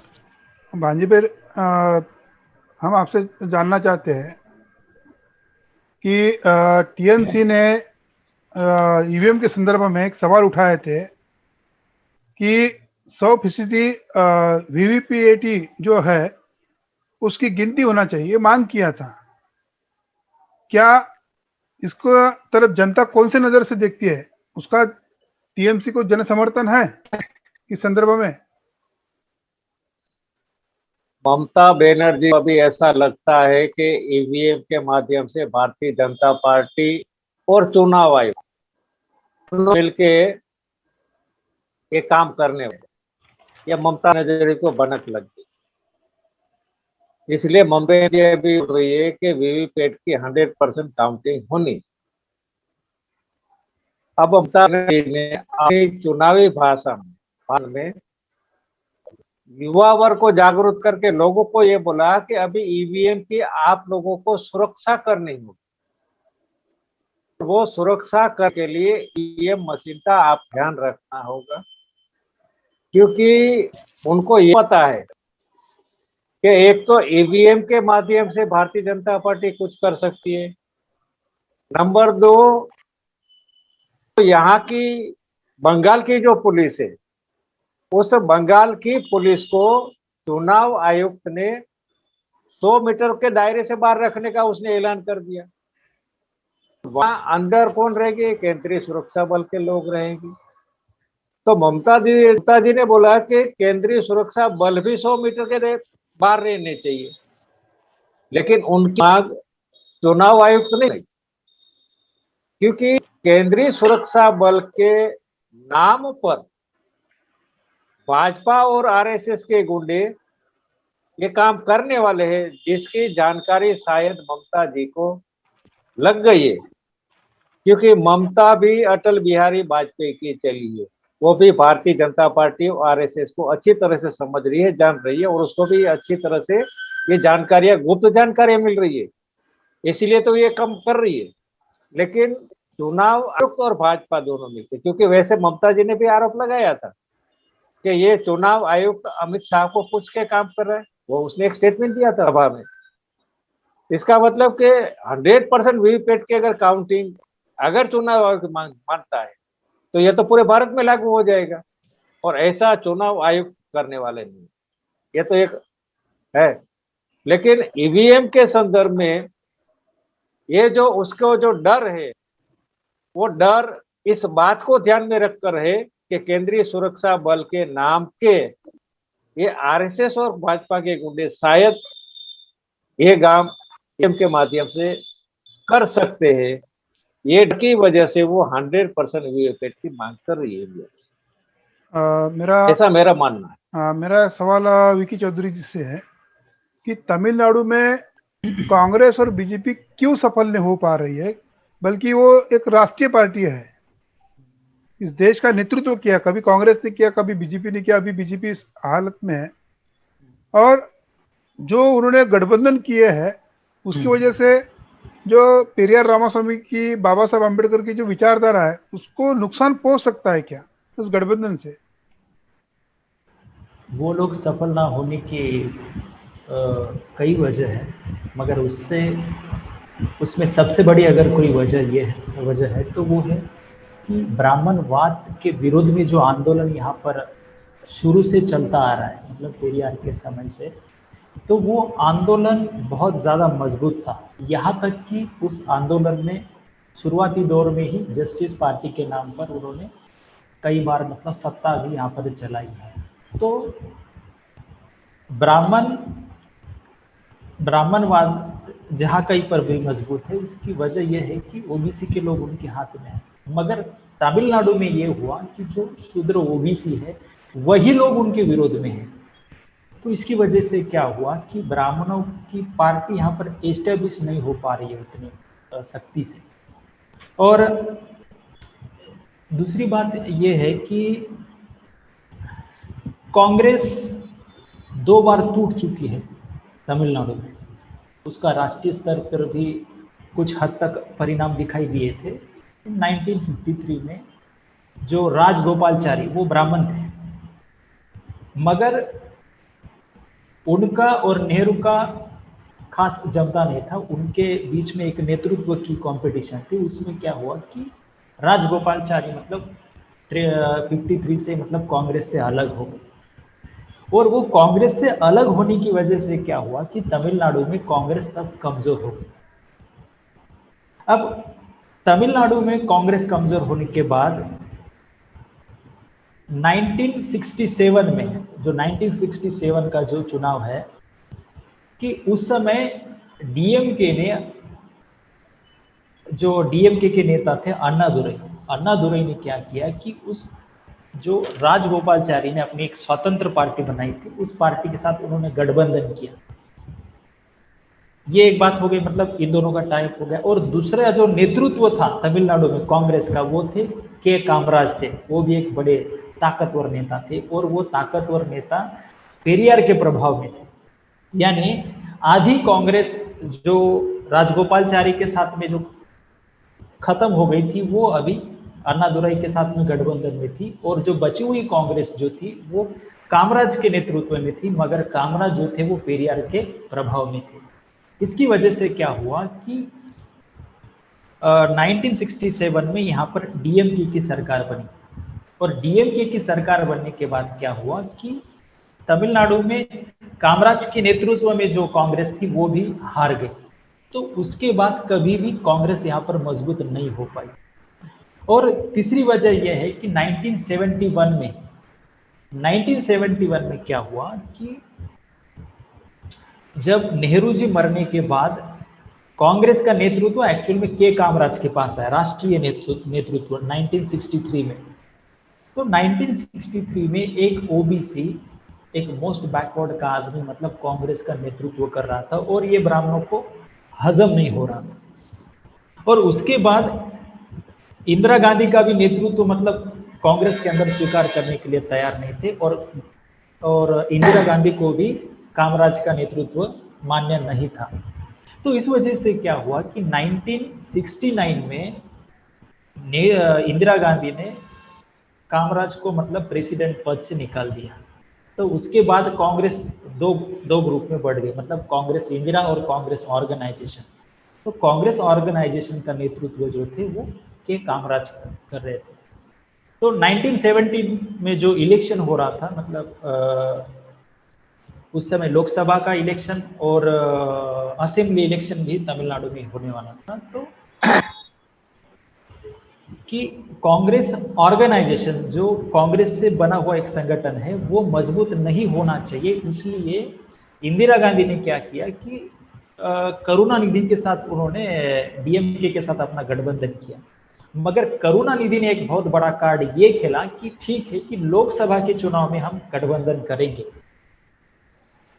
Speaker 1: भांजी भाई, हम आपसे जानना चाहते हैं कि टीएमसी ने ईवीएम के संदर्भ में एक सवाल उठाए थे कि 100% वीवीपीएटी जो है उसकी गिनती होना चाहिए, मांग किया था। क्या इसको तरफ जनता कौन से नजर से देखती है? उसका टीएमसी को जन समर्थन है इस संदर्भ में?
Speaker 3: ममता बनर्जी को अभी ऐसा लगता है कि ईवीएम के माध्यम से भारतीय जनता पार्टी और चुनाव आयोग मिलके ये काम करने वाले, या ममता बनर्जी को भनक लग गई। इसलिए ममता बनर्जी अभी बोल रही है कि वीवीपैट की 100% काउंटिंग होनी चाहिए। अब ममता बनर्जी ने अपनी चुनावी भाषण में युवा वर्ग को जागरूक करके लोगों को ये बोला कि अभी ईवीएम की आप लोगों को सुरक्षा करनी होगी। वो सुरक्षा कर के लिए ईवीएम मशीन का आप ध्यान रखना होगा, क्योंकि उनको ये पता है कि एक तो ईवीएम के माध्यम से भारतीय जनता पार्टी कुछ कर सकती है, नंबर 2 तो यहाँ की बंगाल की जो पुलिस है, उस बंगाल की पुलिस को चुनाव आयुक्त ने 100 मीटर के दायरे से बाहर रखने का उसने ऐलान कर दिया। वहां अंदर कौन रहेगी? केंद्रीय सुरक्षा बल के लोग रहेंगे। तो ममता जी ने बोला कि केंद्रीय सुरक्षा बल भी 100 मीटर के बाहर रहने चाहिए, लेकिन उनकी मांग चुनाव आयुक्त ने नहीं, क्योंकि केंद्रीय सुरक्षा बल के नाम पर भाजपा और आरएसएस के गुंडे ये काम करने वाले हैं, जिसकी जानकारी शायद ममता जी को लग गई है, क्योंकि ममता भी अटल बिहारी वाजपेयी की चली है। वो भी भारतीय जनता पार्टी और आरएसएस को अच्छी तरह से समझ रही है, जान रही है, और उसको भी अच्छी तरह से ये जानकारियां, गुप्त जानकारियां मिल रही है, इसीलिए तो ये कम कर रही है। लेकिन चुनाव आयुक्त और भाजपा दोनों मिलकर, क्योंकि वैसे ममता जी ने भी आरोप लगाया था कि ये चुनाव आयुक्त अमित शाह को पूछ के काम कर रहा है, वो उसने एक स्टेटमेंट दिया था सभा में। इसका मतलब कि 100% वीवीपैट की अगर काउंटिंग अगर चुनाव आयोग मानता है तो यह तो पूरे भारत में लागू हो जाएगा, और ऐसा चुनाव आयोग करने वाले नहीं, ये तो एक है। लेकिन ईवीएम के संदर्भ में ये जो उसको जो डर है, वो डर इस बात को ध्यान में रखकर है कि केंद्रीय सुरक्षा बल के नाम के ये आरएसएस और भाजपा के गुंडे शायद ये काम ईवीएम के माध्यम से कर सकते हैं। ये की वजह से वो 100% वीवीपैट की मांग कर रही है, ऐसा मेरा मानना है।
Speaker 1: मेरा सवाल विकी चौधरी जी से है कि तमिलनाडु में कांग्रेस और बीजेपी क्यों सफल नहीं हो पा रही है, बल्कि वो एक राष्ट्रीय पार्टी है, इस देश का नेतृत्व किया, कभी कांग्रेस ने किया, कभी बीजेपी ने किया, अभी बीजेपी इस हालत में है, और जो उन्होंने गठबंधन किए हैं उसकी वजह से जो पेरियार रामास्वामी की, बाबा साहब अम्बेडकर की जो विचारधारा है, उसको नुकसान पहुंच सकता है क्या उस गठबंधन से?
Speaker 2: वो लोग सफल ना होने के कई वजह है, मगर उसमें सबसे बड़ी अगर कोई वजह है तो वो है कि ब्राह्मणवाद के विरोध में जो आंदोलन यहाँ पर शुरू से चलता आ रहा है, मतलब पेरियार के समय से, तो वो आंदोलन बहुत ज़्यादा मजबूत था। यहाँ तक कि उस आंदोलन में शुरुआती दौर में ही जस्टिस पार्टी के नाम पर उन्होंने कई बार मतलब सत्ता भी यहाँ पर चलाई है। तो ब्राह्मणवाद जहाँ कहीं पर भी मजबूत है, इसकी वजह यह है कि ओबीसी के लोग उनके हाथ में है। मगर तमिलनाडु में ये हुआ कि जो शूद्र ओबीसी है वही लोग उनके विरोध में है, तो इसकी वजह से क्या हुआ कि ब्राह्मणों की पार्टी यहाँ पर एस्टेब्लिश नहीं हो पा रही है उतनी शक्ति से। और दूसरी बात ये है कि कांग्रेस 2 बार टूट चुकी है तमिलनाडु में। उसका राष्ट्रीय स्तर पर भी कुछ हद तक परिणाम दिखाई दिए थे। 1953 में जो राजगोपालचारी, वो ब्राह्मण थे, मगर उनका और नेहरू का खास जमता नहीं था। उनके बीच में एक नेतृत्व की कंपटीशन थी। उसमें क्या हुआ कि राजगोपालचारी मतलब 53 से मतलब कांग्रेस से अलग हो गए, और वो कांग्रेस से अलग होने की वजह से क्या हुआ कि तमिलनाडु में कांग्रेस तब कमजोर हो गई। अब तमिलनाडु में कांग्रेस कमजोर होने के बाद 1967 में, जो 1967 का जो चुनाव है, कि उस समय डीएमके ने, जो डीएमके के नेता थे अन्ना दुरई ने क्या किया कि उस जो राजगोपालचारी ने अपनी एक स्वतंत्र पार्टी बनाई थी, उस पार्टी के साथ उन्होंने गठबंधन किया। ये एक बात हो गई, मतलब इन दोनों का टाइप हो गया। और दूसरा जो नेतृत्व था तमिलनाडु में कांग्रेस का, वो थे के कामराज थे। वो भी एक बड़े ताकतवर नेता थे, और वो ताकतवर नेता पेरियार के प्रभाव में थे। यानी आधी कांग्रेस जो राजगोपालचारी के साथ में जो खत्म हो गई थी, वो अभी अन्नादुरई के साथ में गठबंधन में थी, और जो बची हुई कांग्रेस जो थी वो कामराज के नेतृत्व में थी, मगर कामराज जो थे वो पेरियार के प्रभाव में थे। इसकी वजह से क्या हुआ कि 1967 में यहाँ पर डीएमके की सरकार बनी, और डीएमके की सरकार बनने के बाद क्या हुआ कि तमिलनाडु में कामराज के नेतृत्व में जो कांग्रेस थी वो भी हार गई। तो उसके बाद कभी भी कांग्रेस यहाँ पर मजबूत नहीं हो पाई। और तीसरी वजह यह है कि 1971 में क्या हुआ कि जब नेहरू जी मरने के बाद कांग्रेस का नेतृत्व एक्चुअल में के कामराज के पास आया, राष्ट्रीय नेतृत्व 1963 में। तो 1963 में एक ओबीसी, एक मोस्ट बैकवर्ड का आदमी मतलब कांग्रेस का नेतृत्व कर रहा था, और ये ब्राह्मणों को हजम नहीं हो रहा था। और उसके बाद इंदिरा गांधी का भी नेतृत्व मतलब कांग्रेस के अंदर स्वीकार करने के लिए तैयार नहीं थे, और इंदिरा गांधी को भी कामराज का नेतृत्व मान्य नहीं था। तो इस वजह से क्या हुआ कि 1969 में इंदिरा गांधी ने कामराज को मतलब प्रेसिडेंट पद से निकाल दिया। तो उसके बाद कांग्रेस दो ग्रुप में बढ़ गई, मतलब कांग्रेस इंदिरा और कांग्रेस ऑर्गेनाइजेशन। तो कांग्रेस ऑर्गेनाइजेशन का नेतृत्व जो थे वो के कामराज कर रहे थे। तो 1970 में जो इलेक्शन हो रहा था, मतलब उस समय लोकसभा का इलेक्शन और असेंबली इलेक्शन भी तमिलनाडु में होने वाला था। तो कि कांग्रेस ऑर्गेनाइजेशन, जो कांग्रेस से बना हुआ एक संगठन है, वो मजबूत नहीं होना चाहिए। इसलिए इंदिरा गांधी ने क्या किया कि करुणानिधि के साथ उन्होंने डीएमके के साथ अपना गठबंधन किया। मगर करुणानिधि ने एक बहुत बड़ा कार्ड ये खेला कि ठीक है कि लोकसभा के चुनाव में हम गठबंधन करेंगे,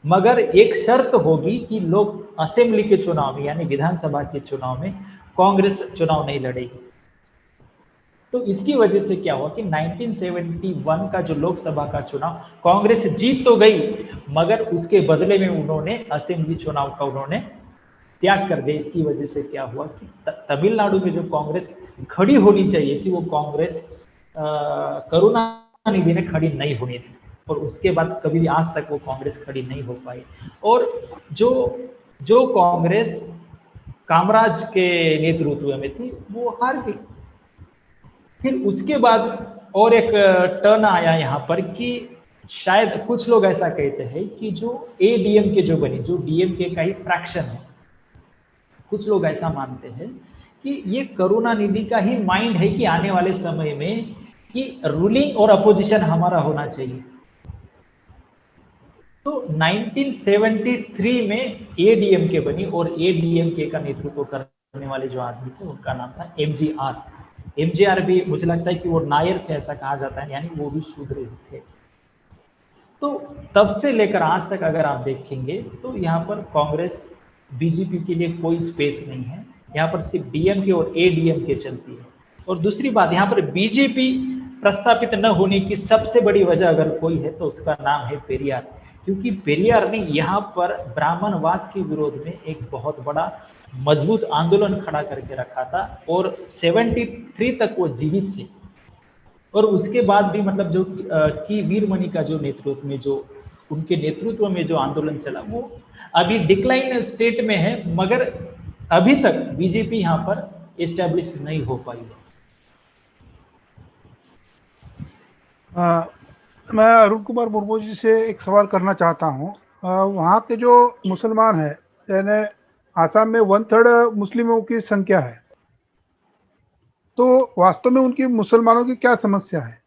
Speaker 2: मगर एक शर्त होगी कि लोग असेंबली के चुनाव में यानी विधानसभा के चुनाव में कांग्रेस चुनाव नहीं लड़ेगी। तो इसकी वजह से क्या हुआ कि 1971 का जो लोकसभा का चुनाव कांग्रेस जीत तो गई, मगर उसके बदले में उन्होंने असेंबली चुनाव का उन्होंने त्याग कर दिया। इसकी वजह से क्या हुआ कि तमिलनाडु में जो कांग्रेस खड़ी होनी चाहिए थी, वो कांग्रेस करुणानिधि ने खड़ी नहीं होनी थी, और उसके बाद कभी भी आज तक वो कांग्रेस खड़ी नहीं हो पाई। और जो कांग्रेस कामराज के नेतृत्व में थी वो हार गई। फिर उसके बाद और एक टर्न आया यहाँ पर कि शायद कुछ लोग ऐसा कहते हैं कि जो एडीएमके जो बनी, जो डीएमके का ही फ्रैक्शन है, कुछ लोग ऐसा मानते हैं कि ये करुणानिधि का ही माइंड है कि आने वाले समय में कि रूलिंग और अपोजिशन हमारा होना चाहिए। तो 1973 में एडीएमके बनी, और एडीएमके का नेतृत्व करने वाले जो आदमी थे उनका नाम था एमजीआर भी मुझे लगता है कि वो नायर थे, ऐसा कहा जाता है, यानी वो भी शूद्र थे। तो तब से लेकर आज तक अगर आप देखेंगे तो यहाँ पर कांग्रेस बीजेपी के लिए कोई स्पेस नहीं है। यहाँ पर सिर्फ डीएमके और एडीएमके चलती है। और दूसरी बात, यहाँ पर बीजेपी प्रस्तापित न होने की सबसे बड़ी वजह अगर कोई है तो उसका नाम है पेरियार, क्योंकि पेरियार ने यहाँ पर ब्राह्मणवाद के विरोध में एक बहुत बड़ा मजबूत आंदोलन खड़ा करके रखा था और 73 तक वो जीवित थे। और उसके बाद भी मतलब जो की वीरमणि का जो नेतृत्व में जो उनके नेतृत्व में जो आंदोलन चला वो अभी डिक्लाइन स्टेट में है, मगर अभी तक बीजेपी यहाँ पर एस्टेब्लिश नहीं हो पाई है।
Speaker 1: मैं अरुण कुमार मुर्मू जी से एक सवाल करना चाहता हूँ। वहाँ के जो मुसलमान हैं, यानी आसाम में 1/3 मुस्लिमों की संख्या है, तो वास्तव में उनकी मुसलमानों की क्या समस्या है?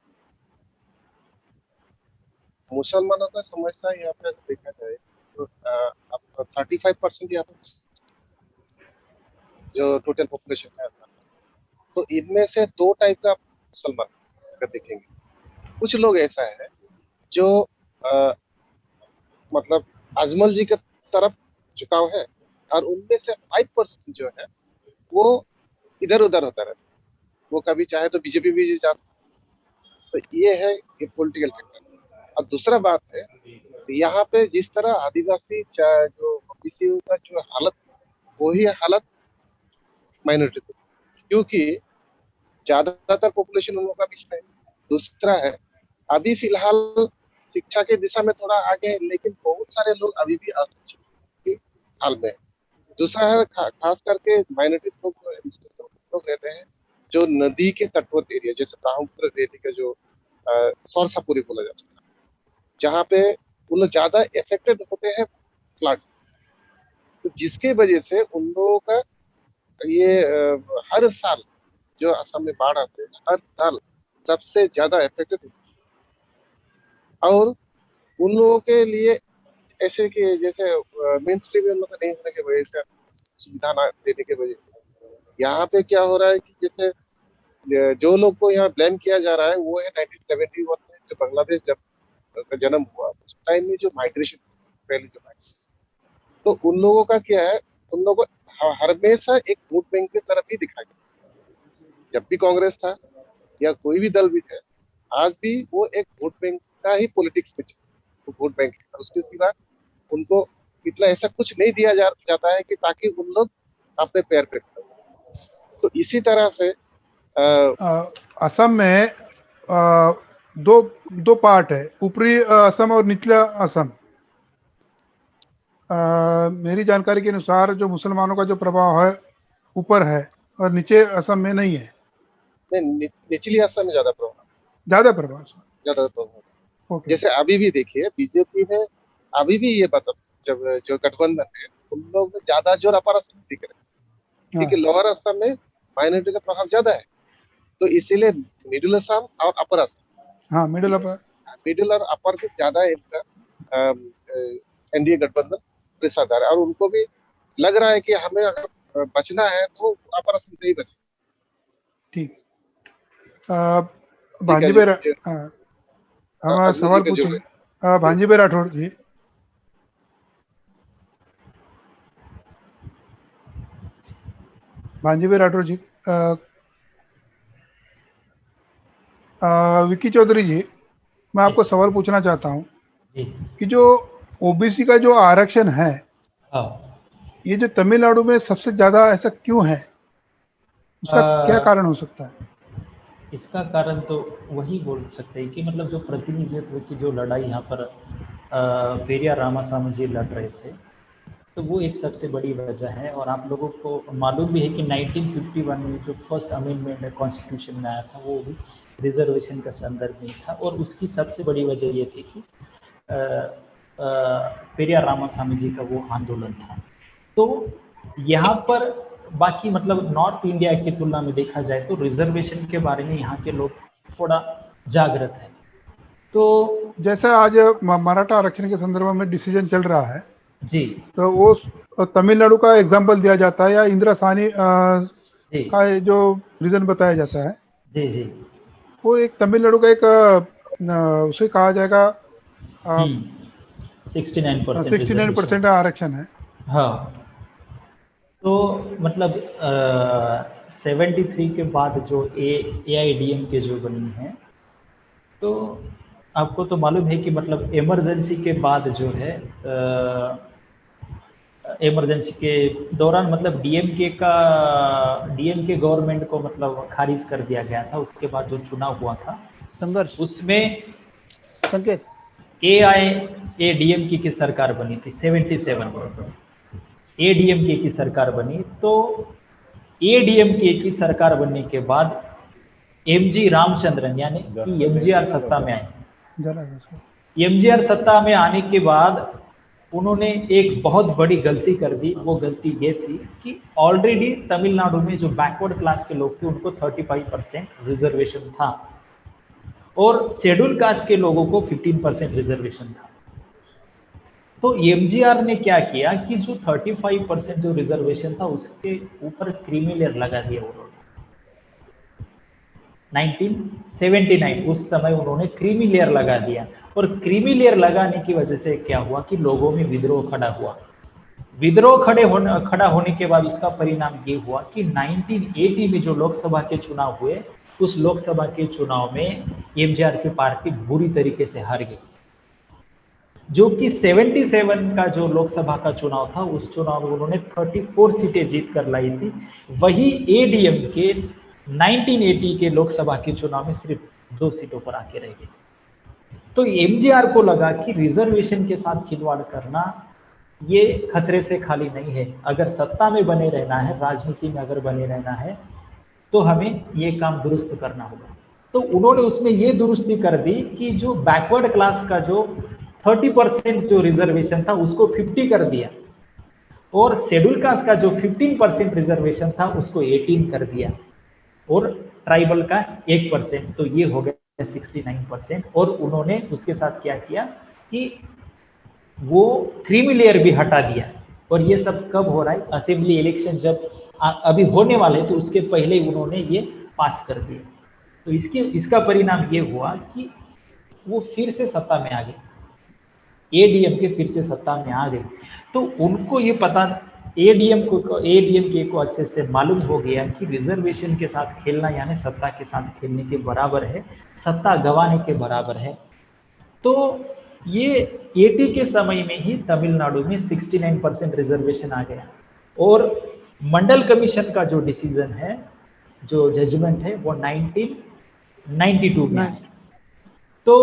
Speaker 4: मुसलमानों का समस्या यहाँ पे अगर देखा जाए तो 35% यहाँ पे जो टोटल पॉपुलेशन है आसाम में, तो इनमें से 2 टाइप का मुसलमान अगर देखेंगे। कुछ लोग ऐसा है जो मतलब अजमल जी के तरफ झुकाव है, और उनमें से 5% जो है वो इधर उधर होता रहता है, वो कभी चाहे तो बीजेपी भी जा सकता है। तो ये है ये पॉलिटिकल फैक्टर। और दूसरा बात है, यहाँ पे जिस तरह आदिवासी जो ओबीसी का जो हालत, वही हालत माइनॉरिटी की, क्योंकि ज्यादातर पॉपुलेशन उन लोगों का बीच में है। दूसरा है, अभी फिलहाल शिक्षा के दिशा में थोड़ा आगे है, लेकिन बहुत सारे लोग अभी भी अशिक्षित के हाल में है। दूसरा है खास करके माइनॉरिटीज लोग रहते हैं जो नदी के तटवर्ती एरिया, जैसे ब्रह्मपुत्र नदी का जो सरसापुरी बोला जाता है, जहाँ पे उन लोग ज्यादा इफेक्टेड होते हैं फ्लड से, तो जिसके वजह से उन लोगों का ये हर साल जो असम में बाढ़ आते हैं, हर साल सबसे ज्यादा इफेक्टेड। और उन लोगों के लिए ऐसे कि जैसे मेन स्ट्रीम उन लोग का नहीं होने की वजह से, सुविधा ना देने की वजह से, यहाँ पे क्या हो रहा है कि जैसे जो लोग को यहाँ ब्लेम किया जा रहा है वो है 1971 में जो बांग्लादेश जब का जन्म हुआ, उस टाइम में जो माइग्रेशन, पहले जो माइग्रेशन, तो उन लोगों का क्या है, उन लोगों को हमेशा एक वोट बैंक की तरफ ही दिखाया गया। जब भी कांग्रेस था या कोई भी दल भी थे, आज भी वो एक वोट बैंक का ही पॉलिटिक्स में तो वोट बैंक है। उसके सिवा उनको इतना ऐसा कुछ नहीं दिया जाता है कि ताकि उन लोग अपने पैर पे खड़े हों। तो इसी तरह से
Speaker 1: असम में दो पार्ट है, ऊपरी असम और निचला असम। मेरी जानकारी के अनुसार जो मुसलमानों का जो प्रभाव है ऊपर है और नीचे असम में नहीं है।
Speaker 4: निचली असम में ज्यादा प्रभाव
Speaker 1: ओके।
Speaker 4: जैसे अभी भी देखिए बीजेपी में अभी भी ये बता, जब जो गठबंधन है उन लोग में ज्यादा जोर अपर असम में दिख रहे हैं, क्योंकि लोअर असम में माइनॉरिटी का प्रभाव ज्यादा है, तो इसीलिए मिडिल असम और अपर असम,
Speaker 1: हाँ मिडिल
Speaker 4: और अपर में ज्यादा इनका एनडीए गठबंधन पेशादार है, और उनको भी लग रहा है कि हमें अगर बचना है तो अपर असम से ही बचे।
Speaker 1: ठीक। भांजी भाई हमारा सवाल पूछेंगे। भांजी भाई राठौड़ जी, विक्की चौधरी जी, मैं आपको सवाल पूछना चाहता हूँ कि जो ओबीसी का जो आरक्षण है, ये जो तमिलनाडु में सबसे ज्यादा ऐसा क्यों है, उसका क्या कारण हो सकता है?
Speaker 2: इसका कारण तो वही बोल सकते हैं कि मतलब जो प्रतिनिधित्व की जो लड़ाई यहाँ पर पेरियार रामास्वामी जी लड़ रहे थे, तो वो एक सबसे बड़ी वजह है। और आप लोगों को मालूम भी है कि 1951 में जो फर्स्ट अमेंडमेंट कॉन्स्टिट्यूशन में आया था वो भी रिजर्वेशन का संदर्भ में था, और उसकी सबसे बड़ी वजह ये थी कि पेरियार रामास्वामी जी का वो आंदोलन था। तो यहाँ पर बाकी मतलब नॉर्थ इंडिया की तुलना में देखा जाए तो रिजर्वेशन के बारे में यहाँ के लोग थोड़ा जागृत है। तो
Speaker 1: जैसा आज मराठा आरक्षण के संदर्भ में डिसीजन चल रहा है
Speaker 2: जी,
Speaker 1: तो वो तमिलनाडु का एग्जाम्पल दिया जाता है या इंदिरा साहनी का जो रीजन बताया जाता है,
Speaker 2: जी जी,
Speaker 1: वो एक तमिलनाडु का एक उसे कहा जाएगा
Speaker 2: 69%
Speaker 1: आरक्षण है।
Speaker 2: हाँ, तो मतलब 73 के बाद जो AIDM के जो बनी है, तो आपको तो मालूम है कि मतलब इमरजेंसी के बाद जो है इमरजेंसी के दौरान मतलब डीएमके गवर्नमेंट को मतलब खारिज कर दिया गया था। उसके बाद जो चुनाव हुआ था
Speaker 5: संघर्ष
Speaker 2: उसमें
Speaker 5: संकेत
Speaker 2: AIADMK की सरकार बनी थी 77 में। ADMK की सरकार बनी, तो ADMK की सरकार बनने के बाद MG रामचंद्रन यानी कि MGR सत्ता में आए।
Speaker 1: जरा इसको।
Speaker 2: MGR सत्ता में आने के बाद उन्होंने एक बहुत बड़ी गलती कर दी। वो गलती ये थी कि ऑलरेडी तमिलनाडु में जो बैकवर्ड क्लास के लोग थे उनको 35% रिजर्वेशन था और शेड्यूल कास्ट के लोगों को 15% रिजर्वेशन था। तो MGR ने क्या किया कि जो 35% जो रिजर्वेशन था उसके ऊपर क्रीमी लेयर लगा दिया उन्होंने। 1979 उस समय उन्होंने क्रीमी लेयर लगा दिया, और क्रीमी लेयर लगाने की वजह से क्या हुआ कि लोगों में विद्रोह खड़ा हुआ। विद्रोह खड़ा होने के बाद उसका परिणाम ये हुआ कि 1980 में जो लोकसभा के चुनाव हुए, उस लोकसभा के चुनाव में MGR की पार्टी बुरी तरीके से हार गई। जो कि 77 का जो लोकसभा का चुनाव था, उस चुनाव में उन्होंने 34 सीटें जीत कर लाई थी। वही ADM के 1980 के लोकसभा के चुनाव में सिर्फ 2 सीटों पर आके रह गए। तो MGR को लगा कि रिजर्वेशन के साथ खिलवाड़ करना ये खतरे से खाली नहीं है। अगर सत्ता में बने रहना है, राजनीति में अगर बने रहना है, तो हमें ये काम दुरुस्त करना होगा। तो उन्होंने उसमें ये दुरुस्ती कर दी कि जो बैकवर्ड क्लास का जो 30% जो रिजर्वेशन था उसको 50 कर दिया, और शेड्यूल कास्ट का जो 15% रिजर्वेशन था उसको 18 कर दिया, और ट्राइबल का 1%, तो ये हो गया 69%। और उन्होंने उसके साथ क्या किया कि वो क्रीमी लेयर भी हटा दिया। और ये सब कब हो रहा है? असेंबली इलेक्शन जब अभी होने वाले, तो उसके पहले ही उन्होंने ये पास कर दिया। तो इसका परिणाम ये हुआ कि वो फिर से सत्ता में आ गए, ADMK फिर से सत्ता में आ गई। तो उनको ये पता, ADMK को अच्छे से मालूम हो गया कि रिजर्वेशन के साथ खेलना यानी सत्ता के साथ खेलने के बराबर है, सत्ता गंवाने के बराबर है। तो ये 80 के समय में ही तमिलनाडु में 69% रिजर्वेशन आ गया, और मंडल कमीशन का जो डिसीजन है, जो जजमेंट है, वो 1992 में आया। तो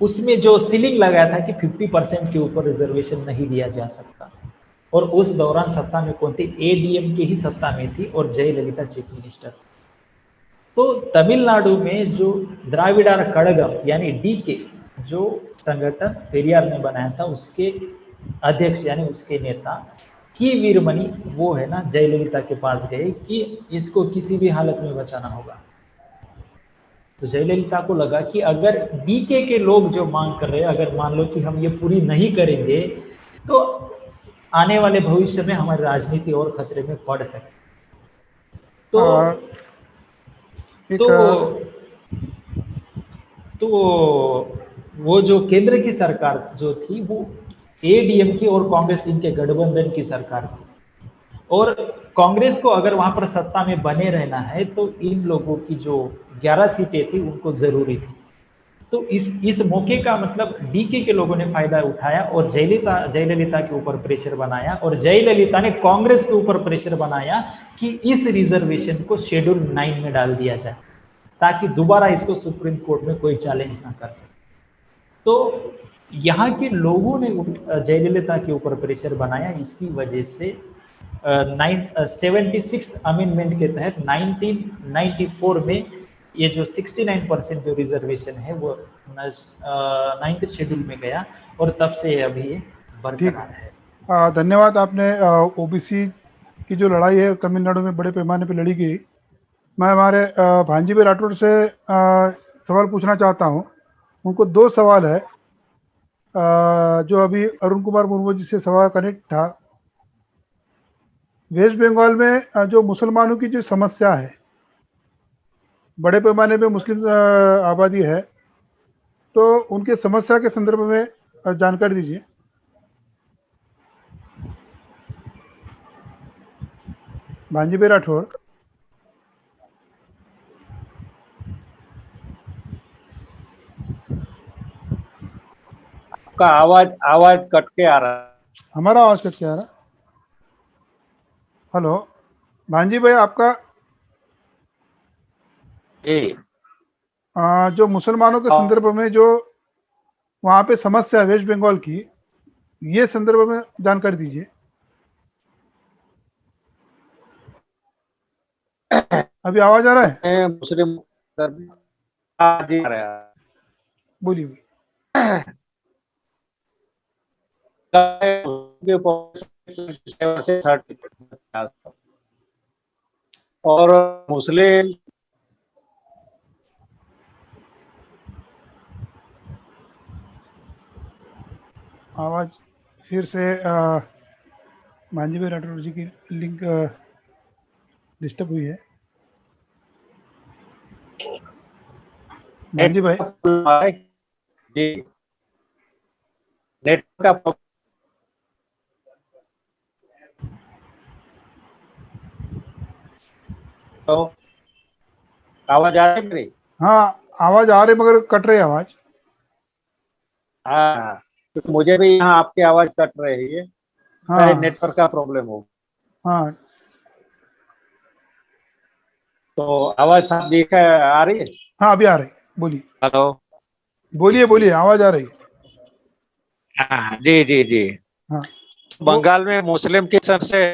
Speaker 2: उसमें जो सीलिंग लगाया था कि 50% के ऊपर रिजर्वेशन नहीं दिया जा सकता, और उस दौरान सत्ता में कौन थी? ADMK ही सत्ता में थी, और जयललिता चीफ मिनिस्टर। तो तमिलनाडु में जो द्राविडार कड़गम यानी DK जो संगठन पेरियार ने बनाया था, उसके अध्यक्ष यानी उसके नेता की वीरमणि, वो है ना, जयललिता के पास गए कि इसको किसी भी हालत में बचाना होगा। तो जयललिता को लगा कि अगर DK के लोग जो मांग कर रहे हैं, अगर मान लो कि हम ये पूरी नहीं करेंगे, तो आने वाले भविष्य में हमारी राजनीति और खतरे में पड़ सकती। तो वो जो केंद्र की सरकार जो थी, वो ADMK और कांग्रेस इनके गठबंधन की सरकार थी, और कांग्रेस को अगर वहां पर सत्ता में बने रहना है तो इन लोगों की जो 11 सीटें थी उनको जरूरी थी। तो इस मौके का मतलब DK के लोगों ने फायदा उठाया और जयललिता के ऊपर प्रेशर बनाया, और जयललिता ने कांग्रेस के ऊपर प्रेशर बनाया कि इस रिजर्वेशन को शेड्यूल 9 में डाल दिया जाए, ताकि दोबारा इसको सुप्रीम कोर्ट में कोई चैलेंज ना कर सके। तो यहाँ के लोगों ने जयललिता के ऊपर प्रेशर बनाया। इसकी वजह से 76 अमेंडमेंट के तहत 1994 में ये जो 69% जो रिजर्वेशन है वो 9th शेड्यूल में गया, और तब से अभी ये बरकरार है।
Speaker 1: धन्यवाद। आपने OBC की जो लड़ाई है तमिलनाडु में बड़े पैमाने पर लड़ी गई। मैं हमारे भांजी भाई राठौड़ से सवाल पूछना चाहता हूँ। उनको 2 सवाल है। जो अभी अरुण कुमार मुर्मू जी से सवाल कनेक्ट था, वेस्ट बंगाल में जो मुसलमानों की जो समस्या है, बड़े पैमाने पे मुस्लिम आबादी है, तो उनके समस्या के संदर्भ में जानकारी दीजिए। भांजीभाई राठौड़।
Speaker 3: आपका आवाज आवाज कट के आ रहा है।
Speaker 1: हमारा आवाज कैसे आ रहा? हेलो भांजीभाई, आपका
Speaker 3: जी
Speaker 1: जो मुसलमानों के संदर्भ में जो वहाँ पे समस्या है वेस्ट बंगाल की, ये संदर्भ में जानकारी दीजिए। अभी आवाज आ रहा है?
Speaker 3: मुस्लिम जी आ रहा है।
Speaker 1: बोलिए बोलिए।
Speaker 3: के population 27 से 30% और मुस्लिम
Speaker 1: आवाज फिर से भांजीभाई राठौड़ जी की लिंक डिस्टर्ब हुई है। भांजीभाई,
Speaker 3: जी नेटवर्क का तो आवाज आ रही है मेरी?
Speaker 1: हाँ आवाज आ रही मगर कट रही है आवाज।
Speaker 3: हाँ, क्योंकि मुझे भी यहाँ आपकी आवाज कट रही है।
Speaker 1: हाँ
Speaker 3: शायद नेटवर्क का प्रॉब्लम हो।
Speaker 1: हाँ
Speaker 3: तो आवाज साफ दिखा आ रही है?
Speaker 1: हाँ अभी आ रही, बोलिए
Speaker 3: हेलो।
Speaker 1: बोलिए बोलिए, आवाज आ रही।
Speaker 3: हाँ जी जी जी।
Speaker 1: हाँ
Speaker 3: बंगाल में मुस्लिम किसान से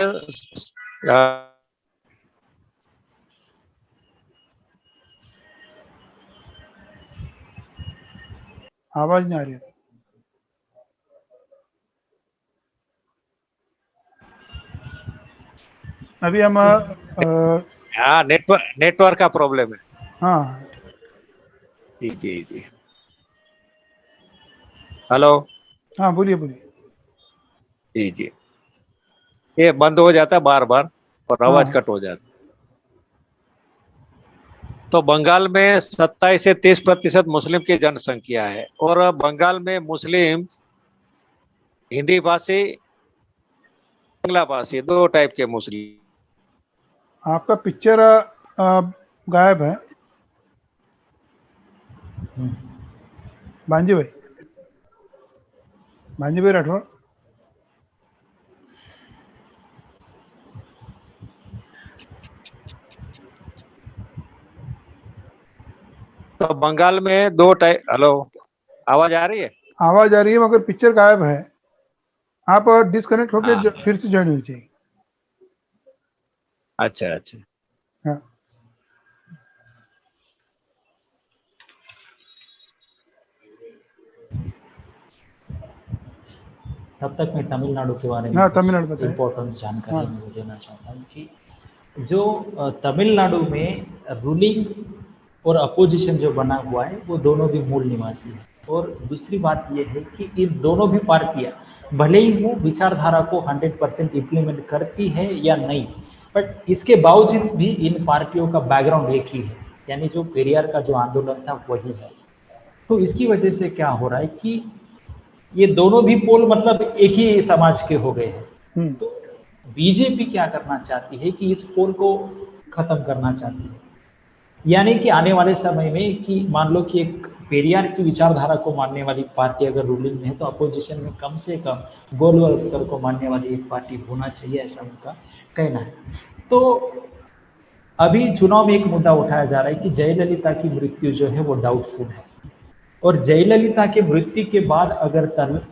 Speaker 1: आवाज नहीं आ रही है। अभी हम
Speaker 3: हाँ नेटवर्क का प्रॉब्लम है।
Speaker 1: हाँ
Speaker 3: जी जी जी। हेलो।
Speaker 1: हाँ बोलिए बोलिए।
Speaker 3: जी जी। ये बंद हो जाता है बार बार और आवाज
Speaker 1: हाँ
Speaker 3: कट हो जाती। तो बंगाल में 27 से 30% मुस्लिम की जनसंख्या है और बंगाल में मुस्लिम हिंदी भाषी बांग्ला भाषी दो टाइप के मुस्लिम।
Speaker 1: आपका पिक्चर गायब है भांजीभाई, भांजीभाई राठौड़।
Speaker 3: तो बंगाल में दो टाइप। हेलो, आवाज आ रही है?
Speaker 1: आवाज आ रही है मगर पिक्चर गायब है। आप डिस्कनेक्ट होकर
Speaker 3: हाँ
Speaker 1: फिर से ज्वाइन हो जाइए।
Speaker 3: अच्छा अच्छा।
Speaker 1: हाँ
Speaker 2: तब तक मैं तमिलनाडु के बारे में
Speaker 1: हाँ,
Speaker 2: कुछ
Speaker 1: तमिलनाडु बताइए।
Speaker 2: इम्पोर्टेंट जानकारी
Speaker 1: हाँ।
Speaker 2: मैं देना चाहता हूँ कि जो तमिलनाडु में रूलिंग और अपोजिशन जो बना हुआ है वो दोनों भी मूल निवासी हैं। और दूसरी बात ये है कि इन दोनों भी पार्टियां भले ही वो विचारधारा को 100% इम्प्लीमेंट करती है या नहीं, बट इसके बावजूद भी इन पार्टियों का बैकग्राउंड एक ही है, यानी जो पेरियार का जो आंदोलन था वही है। तो इसकी वजह से क्या हो रहा है कि ये दोनों भी पोल मतलब एक ही समाज के हो गए हैं। तो बीजेपी क्या करना चाहती है कि इस पोल को खत्म करना चाहती है, यानी कि आने वाले समय में कि मान लो कि एक पेरियार की विचारधारा को मानने वाली पार्टी अगर रूलिंग में है तो अपोजिशन में कम से कम गोलवलकर को मानने वाली एक पार्टी होना चाहिए, ऐसा उनका कहना है। तो अभी चुनाव में एक मुद्दा उठाया जा रहा है कि जयललिता की मृत्यु जो है वो डाउटफुल है, और जयललिता के मृत्यु के बाद अगर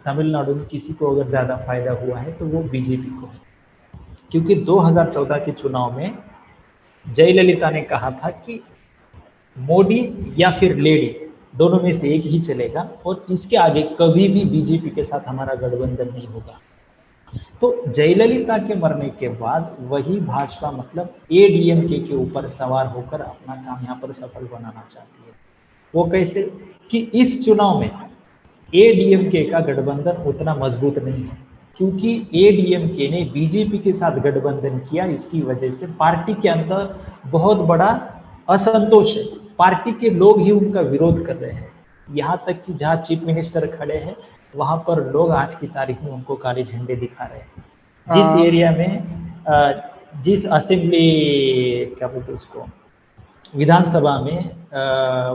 Speaker 2: तमिलनाडु में किसी को अगर ज़्यादा फायदा हुआ है तो वो बीजेपी को है, क्योंकि 2014 के चुनाव में जयललिता ने कहा था कि मोदी या फिर लेडी दोनों में से एक ही चलेगा और इसके आगे कभी भी बीजेपी के साथ हमारा गठबंधन नहीं होगा। तो जयललिता के मरने के बाद वही भाजपा मतलब एडीएमके के ऊपर सवार होकर अपना काम यहाँ पर सफल बनाना चाहती है। वो कैसे कि इस चुनाव में एडीएमके का गठबंधन उतना मजबूत नहीं है, क्योंकि एडीएमके ने बीजेपी के साथ गठबंधन किया। इसकी वजह से पार्टी के अंदर बहुत बड़ा असंतोष है, पार्टी के लोग ही उनका विरोध कर रहे हैं। यहाँ तक कि जहाँ चीफ मिनिस्टर खड़े हैं वहाँ पर लोग आज की तारीख में उनको काले झंडे दिखा रहे हैं। जिस एरिया में जिस असेंबली क्या बोलते हैं उसको, विधानसभा में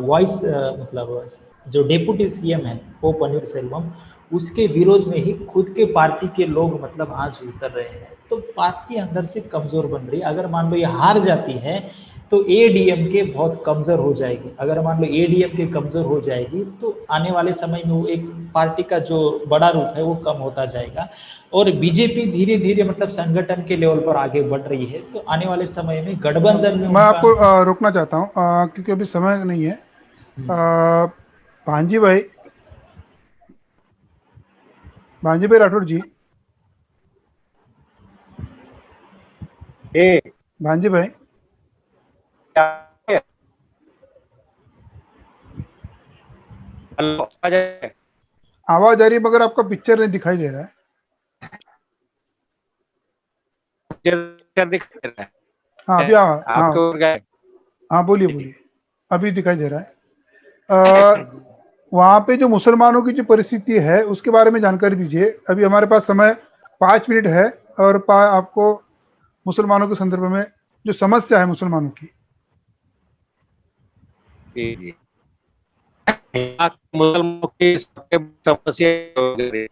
Speaker 2: वॉइस मतलब जो डेप्यूटी सीएम है ओ पनीर सेल्वम, उसके विरोध में ही खुद के पार्टी के लोग मतलब आज उतर रहे हैं। तो पार्टी अंदर से कमजोर बन रही है। अगर मान लो ये हार जाती है तो एडीएमके बहुत कमजोर हो जाएगी। अगर मान लो एडीएमके कमजोर हो जाएगी तो आने वाले समय में वो एक पार्टी का जो बड़ा रूप है वो कम होता जाएगा। और बीजेपी धीरे धीरे मतलब संगठन के लेवल पर आगे बढ़ रही है। तो आने वाले समय में गठबंधन में
Speaker 1: मैं आपको
Speaker 2: उनका
Speaker 1: रोकना चाहता हूँ क्योंकि अभी समय नहीं है। भांजी भाई, भांजी भाई राठौड़ जी,
Speaker 3: ए
Speaker 1: भांजी भाई,
Speaker 3: क्या है? हेलो, आ जाए।
Speaker 1: आवाज आ रही है मगर आपका पिक्चर नहीं दिखाई दे रहा है।
Speaker 3: पिक्चर दिखाई दे रहा
Speaker 1: हाँ अभी
Speaker 3: है
Speaker 1: हाँ,
Speaker 3: आपके और क्या है?
Speaker 1: हाँ बोलिए बोलिए, अभी दिखाई दे रहा है। वहाँ पे जो मुसलमानों की जो परिस्थिति है उसके बारे में जानकारी दीजिए। अभी हमारे पास समय 5 मिनट है और आपको मुसलमानों के संदर्भ में जो समस्या है मुसलमानों की।
Speaker 3: जी जी, यहाँ के मुसलमानों की सबसे बड़ी समस्या ये हो गई।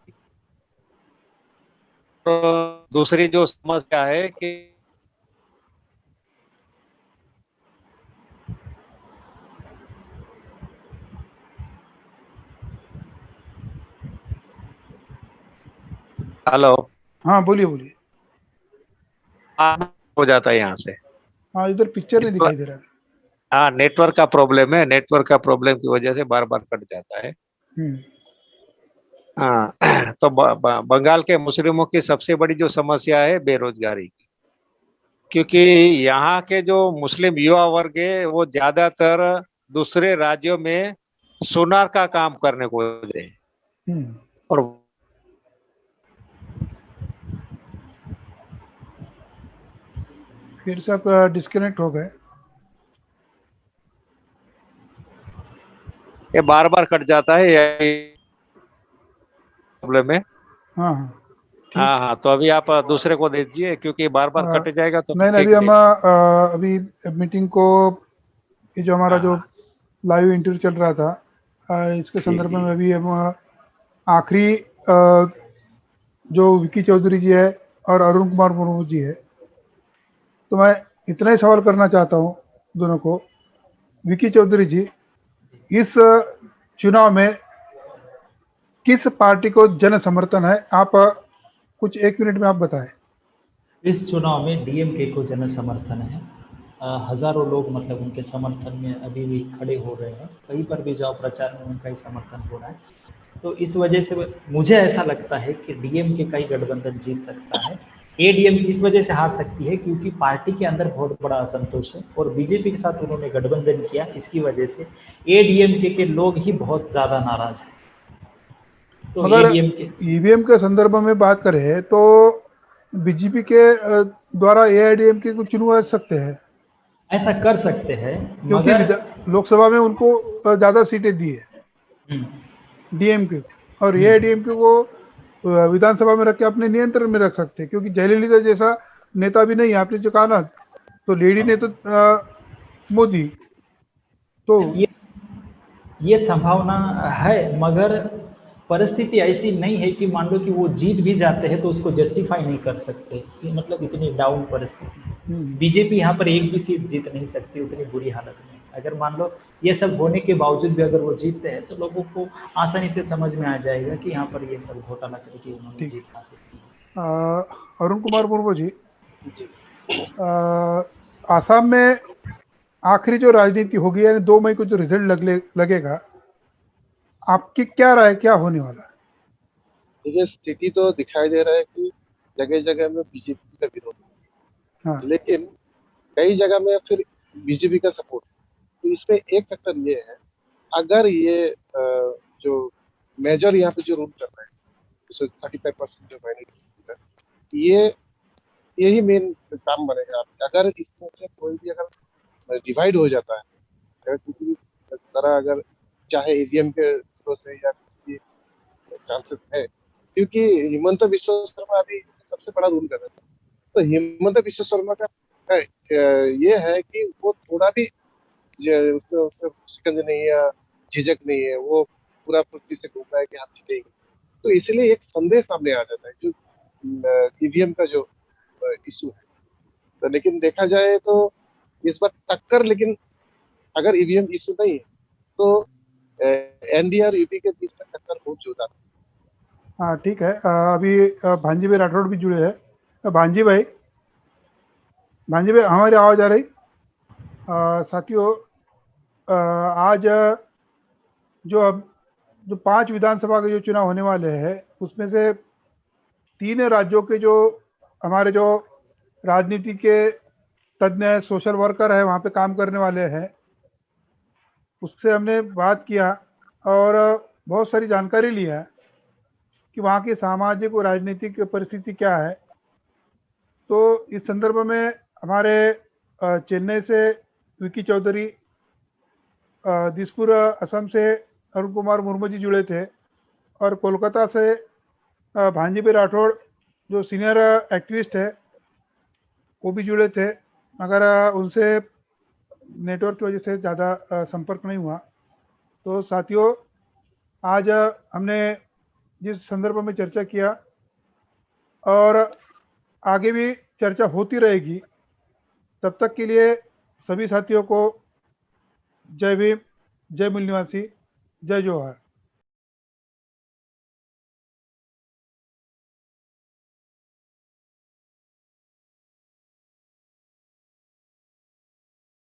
Speaker 3: तो दूसरी जो समस्या है कि हेलो,
Speaker 1: हाँ बोलिए बोलिए।
Speaker 3: हो जाता है यहाँ से।
Speaker 1: हाँ इधर पिक्चर नहीं दिखाई दे रहा है।
Speaker 3: हाँ, नेटवर्क का प्रॉब्लम है। नेटवर्क का प्रॉब्लम की वजह से बार बार कट जाता है।
Speaker 1: हम्म,
Speaker 3: हाँ तो बंगाल के मुस्लिमों की सबसे बड़ी जो समस्या है बेरोजगारी की। क्योंकि यहाँ के जो मुस्लिम युवा वर्ग है वो ज्यादातर दूसरे राज्यों में सोनार का काम करने को जाते हैं।
Speaker 1: हम्म।
Speaker 3: और
Speaker 1: फिर से आप डिस्कनेक्ट हो गए।
Speaker 3: ये बार बार कट जाता है, यही प्रॉब्लम है।
Speaker 1: हाँ हाँ ठीक।
Speaker 3: हाँ हाँ, तो अभी आप दूसरे को दे दीजिए क्योंकि बार बार कट जाएगा तो
Speaker 1: नहीं नहीं, अभी
Speaker 3: ठीक
Speaker 1: हम
Speaker 3: नहीं।
Speaker 1: अभी मीटिंग को, ये जो हमारा
Speaker 3: हाँ
Speaker 1: जो
Speaker 3: हाँ,
Speaker 1: लाइव इंटरव्यू चल रहा था इसके
Speaker 3: जी
Speaker 1: संदर्भ
Speaker 3: जी।
Speaker 1: में अभी हम आखिरी जो विकी चौधरी जी है और अरुण कुमार मुर्मू जी है, तो मैं इतना ही सवाल करना चाहता हूँ दोनों को। विकी चौधरी जी, इस चुनाव में किस पार्टी को जन समर्थन है? आप कुछ 1 मिनट में आप बताएं।
Speaker 2: इस चुनाव में डीएमके को जन समर्थन है। हजारों लोग मतलब उनके समर्थन में अभी भी खड़े हो रहे हैं। कहीं पर भी जाओ प्रचार में उनका ही समर्थन हो रहा है। तो इस वजह से मुझे ऐसा लगता है कि डीएमके का ही गठबंधन जीत सकता है। एडीएमके इस वजह से हार सकती है क्योंकि पार्टी के अंदर बहुत बड़ा असंतोष है और बीजेपी के साथ उन्होंने गठबंधन किया। इसकी वजह से एडीएमके के लोग ही बहुत ज़्यादा नाराज हैं। तो
Speaker 1: मगर
Speaker 2: एडीएमके
Speaker 1: ईवीएम के संदर्भ में बात करें तो बीजेपी के द्वारा एआईडीएमके को चुनवा सकते हैं,
Speaker 2: ऐसा कर सकते हैं
Speaker 1: क्योंकि
Speaker 2: मगर
Speaker 1: लोकसभा में उनको ज़्यादा सीटें दी है
Speaker 2: हम्म,
Speaker 1: डीएमके को, और
Speaker 2: हम्म,
Speaker 1: एआईडीएमके को विधानसभा में रख के अपने नियंत्रण में रख सकते हैं, क्योंकि जयललिता जैसा नेता भी नहीं है। आपने जो कहा ना, तो लेडी ने तो मोदी तो।
Speaker 2: ये संभावना है मगर परिस्थिति ऐसी नहीं है कि मान लो कि वो जीत भी जाते हैं तो उसको जस्टिफाई नहीं कर सकते कि मतलब इतनी डाउन परिस्थिति है।
Speaker 1: हम्म,
Speaker 2: बीजेपी यहाँ पर एक भी सीट जीत नहीं सकती उतनी बुरी हालत में। अगर मान लो ये सब होने के बावजूद भी अगर वो जीतते हैं तो लोगों को आसानी से समझ में आ जाएगा कि यहाँ पर ये सब घोटाला करके उन्होंने
Speaker 1: ठीक।
Speaker 2: जीत हासिल की है।
Speaker 1: अरुण कुमार मुर्मू जी,
Speaker 4: जी।
Speaker 1: आसाम में आखिरी जो राजनीति होगी, यानी 2 मई को जो रिजल्ट लगेगा, आपकी क्या राय, क्या होने वाला है?
Speaker 4: देखिए, स्थिति तो दिखाई दे रहा है कि जगह जगह में बीजेपी का विरोध है,
Speaker 1: हाँ
Speaker 4: लेकिन कई जगह में फिर बीजेपी का सपोर्ट है। तो इसमें एक फैक्टर ये है, अगर ये जो मेजर यहाँ पे जो रूल कर रहे हैं, जैसे 35% जो माइनॉरिटी है, ये यही मेन काम बनेगा। अगर इसमें से कोई भी अगर डिवाइड हो जाता है, अगर किसी भी तरह, अगर चाहे ईवीएम के थ्रू से या किसी चांसेस है, क्योंकि हिमंत बिश्व शर्मा अभी सबसे बड़ा रूल कर रहे हैं। तो हिमंत विश्व शर्मा का ये है कि वो थोड़ा भी उसमें उसमें शिकंज नहीं है, झिझक नहीं है, वो पूरा फुर्ती से घूम रहा है कि हम जीतेंगे। तो इसलिए एक संदेश सामने आ जाता है जो ईवीएम का जो इशू है। तो लेकिन देखा जाए तो इस बार टक्कर, लेकिन अगर ईवीएम इशू नहीं है तो एनडीए और यूपी के बीच में टक्कर बहुत जोरदार है।
Speaker 1: हाँ ठीक है। अभी भांजी भाई राठौड़ भी जुड़े हैं। भांजी भाई हमारी आवाज़ आ रही? साथियों, आज जो अब जो 5 विधानसभा के जो चुनाव होने वाले हैं उसमें से 3 राज्यों के जो हमारे जो राजनीति के तज्ञ सोशल वर्कर है वहाँ पे काम करने वाले हैं, उससे हमने बात किया और बहुत सारी जानकारी ली है कि वहाँ की सामाजिक और राजनीतिक परिस्थिति क्या है। तो इस संदर्भ में हमारे चेन्नई से विकी चौधरी, दिसपुर असम से अरुण कुमार मुर्मू जी जुड़े थे और कोलकाता से भांजी भाई राठौड़ जो सीनियर एक्टिविस्ट है वो भी जुड़े थे, मगर उनसे नेटवर्क की वजह से ज़्यादा संपर्क नहीं हुआ। तो साथियों, आज हमने जिस संदर्भ में चर्चा किया और आगे भी चर्चा होती रहेगी, तब तक के लिए सभी साथियों को जय भीम, जय मूल निवासी, जय जोहार।